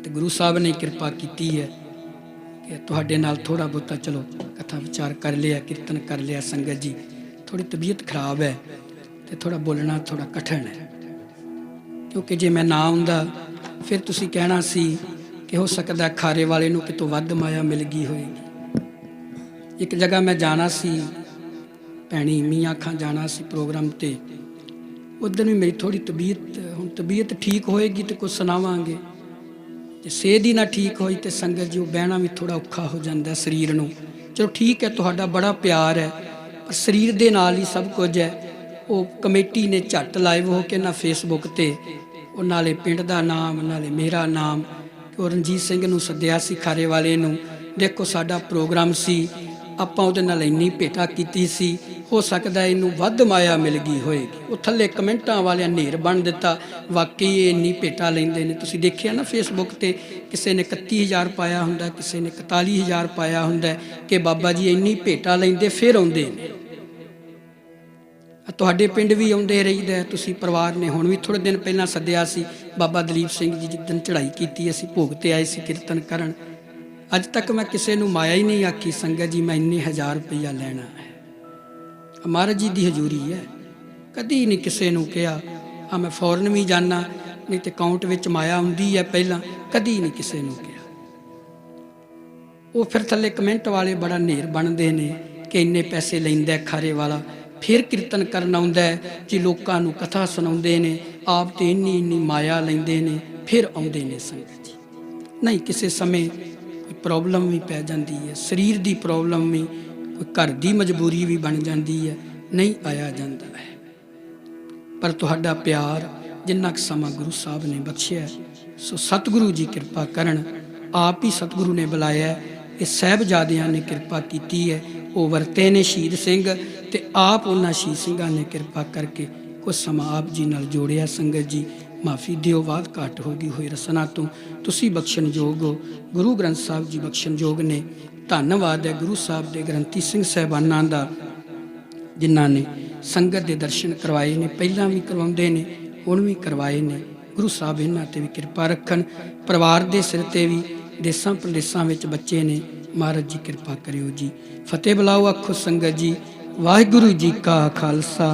गुरु साहब ने कृपा की है कि तुहाडे नाल थोड़ा बहुता चलो कथा विचार कर लिया, कीर्तन कर लिया। संगत जी थोड़ी तबीयत खराब है तो थोड़ा बोलना थोड़ा कठिन है, क्योंकि जे मैं ना आउंदा फिर तुसीं कहना सी कि हो सकता खारे वाले नूं कितों वध माया मिल गई होएगी। एक जगह मैं जाना सी, भैणी मियाँ खां जाना सी प्रोग्राम ते, उधर भी मेरी थोड़ी तबीयत, हुण तबीयत ठीक होएगी तो कुछ सुनावांगे। जे सेहत ही ना ठीक होई तो संगत जी बहना भी थोड़ा औखा हो जाता शरीर नूं। चलो ठीक है, तुहाडा बड़ा प्यार है, पर शरीर दे नाल ही सब कुछ है। वो कमेटी ने झट लाइव हो के ना फेसबुक ते वो नाले पिंड दा नाम नाले मेरा नाम, कि रणजीत सिंह नूं सद्दिया सी खारे वाले नूं। देखो साडा प्रोग्राम सी, ਆਪਾਂ ਉਹਦੇ ਨਾਲ ਇੰਨੀ ਭੇਟਾ ਕੀਤੀ ਸੀ, ਹੋ ਸਕਦਾ ਇਹਨੂੰ ਵੱਧ ਮਾਇਆ ਮਿਲ ਗਈ ਹੋਏਗੀ। ਉਹ ਥੱਲੇ ਕਮੈਂਟਾਂ ਵਾਲਿਆਂ ਨੇਰ ਬਣ ਦਿੱਤਾ, ਵਾਕਈ ਇਹ ਇੰਨੀ ਭੇਟਾ ਲੈਂਦੇ ਨੇ। ਤੁਸੀਂ ਦੇਖਿਆ ਨਾ ਫੇਸਬੁੱਕ ਤੇ ਕਿਸੇ ਨੇ 31,000 ਪਾਇਆ ਹੁੰਦਾ, ਕਿਸੇ ਨੇ 41,000 ਪਾਇਆ ਹੁੰਦਾ ਕਿ ਬਾਬਾ ਜੀ ਇੰਨੀ ਭੇਟਾ ਲੈਂਦੇ ਫਿਰ ਆਉਂਦੇ ਨੇ। ਤੁਹਾਡੇ ਪਿੰਡ ਵੀ ਆਉਂਦੇ ਰਹੀਦਾ, ਤੁਸੀਂ ਪਰਿਵਾਰ ਨੇ ਹੁਣ ਵੀ ਥੋੜ੍ਹੇ ਦਿਨ ਪਹਿਲਾਂ ਸੱਦਿਆ ਸੀ ਬਾਬਾ ਦਲੀਪ ਸਿੰਘ ਜੀ ਜਿੱਦਣ ਚੜ੍ਹਾਈ ਕੀਤੀ ਅਸੀਂ ਭੋਗ ਤੇ ਆਏ ਸੀ ਕੀਰਤਨ ਕਰਨ। ਅੱਜ ਤੱਕ ਮੈਂ ਕਿਸੇ ਨੂੰ ਮਾਇਆ ਹੀ ਨਹੀਂ ਆਖੀ ਸੰਗਤ ਜੀ ਮੈਂ ਇੰਨੇ 1000 ਰੁਪਈਆ ਲੈਣਾ ਹੈ। ਮਹਾਰਾਜ ਜੀ ਦੀ ਹਜ਼ੂਰੀ ਹੈ, ਕਦੀ ਨਹੀਂ ਕਿਸੇ ਨੂੰ ਕਿਹਾ ਆ ਮੈਂ ਫੌਰਨ ਵੀ ਜਾਣਾ ਨਹੀਂ ਤੇ ਅਕਾਊਂਟ ਵਿੱਚ ਮਾਇਆ ਆਉਂਦੀ ਹੈ ਪਹਿਲਾਂ, ਕਦੀ ਨਹੀਂ ਕਿਸੇ ਨੂੰ ਕਿਹਾ। ਉਹ ਫਿਰ ਥੱਲੇ ਕਮੈਂਟ ਵਾਲੇ ਬੜਾ ਨੇਰ ਬਣਦੇ ਨੇ ਕਿ ਇੰਨੇ ਪੈਸੇ ਲੈਂਦਾ ਖਾਰੇ ਵਾਲਾ, ਫਿਰ ਕੀਰਤਨ ਕਰਨ ਆਉਂਦਾ ਜੀ, ਲੋਕਾਂ ਨੂੰ ਕਥਾ ਸੁਣਾਉਂਦੇ ਨੇ, ਆਪ ਤੇ ਇੰਨੀ ਇੰਨੀ ਮਾਇਆ ਲੈਂਦੇ ਨੇ ਫਿਰ ਆਉਂਦੇ ਨੇ ਸੰਗਤ ਜੀ। ਨਹੀਂ, ਕਿਸੇ ਸਮੇਂ ਕੋਈ ਪ੍ਰੋਬਲਮ ਵੀ ਪੈ ਜਾਂਦੀ ਹੈ, ਸਰੀਰ ਦੀ ਪ੍ਰੋਬਲਮ ਵੀ, ਕੋਈ ਘਰ ਦੀ ਮਜਬੂਰੀ ਵੀ ਬਣ ਜਾਂਦੀ ਹੈ, ਨਹੀਂ ਆਇਆ ਜਾਂਦਾ ਹੈ। ਪਰ ਤੁਹਾਡਾ ਪਿਆਰ ਜਿੰਨਾ ਕੁ ਸਮਾਂ ਗੁਰੂ ਸਾਹਿਬ ਨੇ ਬਖਸ਼ਿਆ, ਸੋ ਸਤਿਗੁਰੂ ਜੀ ਕਿਰਪਾ ਕਰਨ। ਆਪ ਹੀ ਸਤਿਗੁਰੂ ਨੇ ਬੁਲਾਇਆ, ਇਹ ਸਾਹਿਬਜ਼ਾਦਿਆਂ ਨੇ ਕਿਰਪਾ ਕੀਤੀ ਹੈ। ਉਹ ਵਰਤੇ ਨੇ ਸ਼ਹੀਦ ਸਿੰਘ ਤੇ ਆਪ ਉਹਨਾਂ ਸ਼ਹੀਦ ਸਿੰਘਾਂ ਨੇ ਕਿਰਪਾ ਕਰਕੇ ਕੁਝ ਸਮਾਂ ਆਪ ਜੀ ਨਾਲ ਜੋੜਿਆ। ਸੰਗਤ ਜੀ ਮਾਫੀ ਦਿਓ, ਬਾਤ ਘੱਟ ਹੋ ਗਈ ਹੋਈ ਰਸਨਾ ਤੋਂ, ਤੁਸੀਂ ਬਖਸ਼ਣਯੋਗ ਹੋ, ਗੁਰੂ ਗ੍ਰੰਥ ਸਾਹਿਬ ਜੀ ਬਖਸ਼ਣਯੋਗ ਨੇ। ਧੰਨਵਾਦ ਹੈ ਗੁਰੂ ਸਾਹਿਬ ਦੇ ਗ੍ਰੰਥੀ ਸਿੰਘ ਸਾਹਿਬਾਨਾਂ ਦਾ, ਜਿਨ੍ਹਾਂ ਨੇ ਸੰਗਤ ਦੇ ਦਰਸ਼ਨ ਕਰਵਾਏ ਨੇ, ਪਹਿਲਾਂ ਵੀ ਕਰਵਾਉਂਦੇ ਨੇ, ਹੁਣ ਵੀ ਕਰਵਾਏ ਨੇ। ਗੁਰੂ ਸਾਹਿਬ ਇਹਨਾਂ ਤੇ ਵੀ ਕਿਰਪਾ ਰੱਖਣ। ਪਰਿਵਾਰ ਦੇ ਸਿਰ ਤੇ ਵੀ ਦੇਸਾਂ ਪ੍ਰਦੇਸਾਂ ਵਿੱਚ ਬੱਚੇ ਨੇ, ਮਹਾਰਾਜ ਜੀ ਕਿਰਪਾ ਕਰਿਓ ਜੀ। ਫਤਿਹ ਬੁਲਾਓ ਆਖੋ ਸੰਗਤ ਜੀ। ਵਾਹਿਗੁਰੂ ਜੀ ਕਾ ਖਾਲਸਾ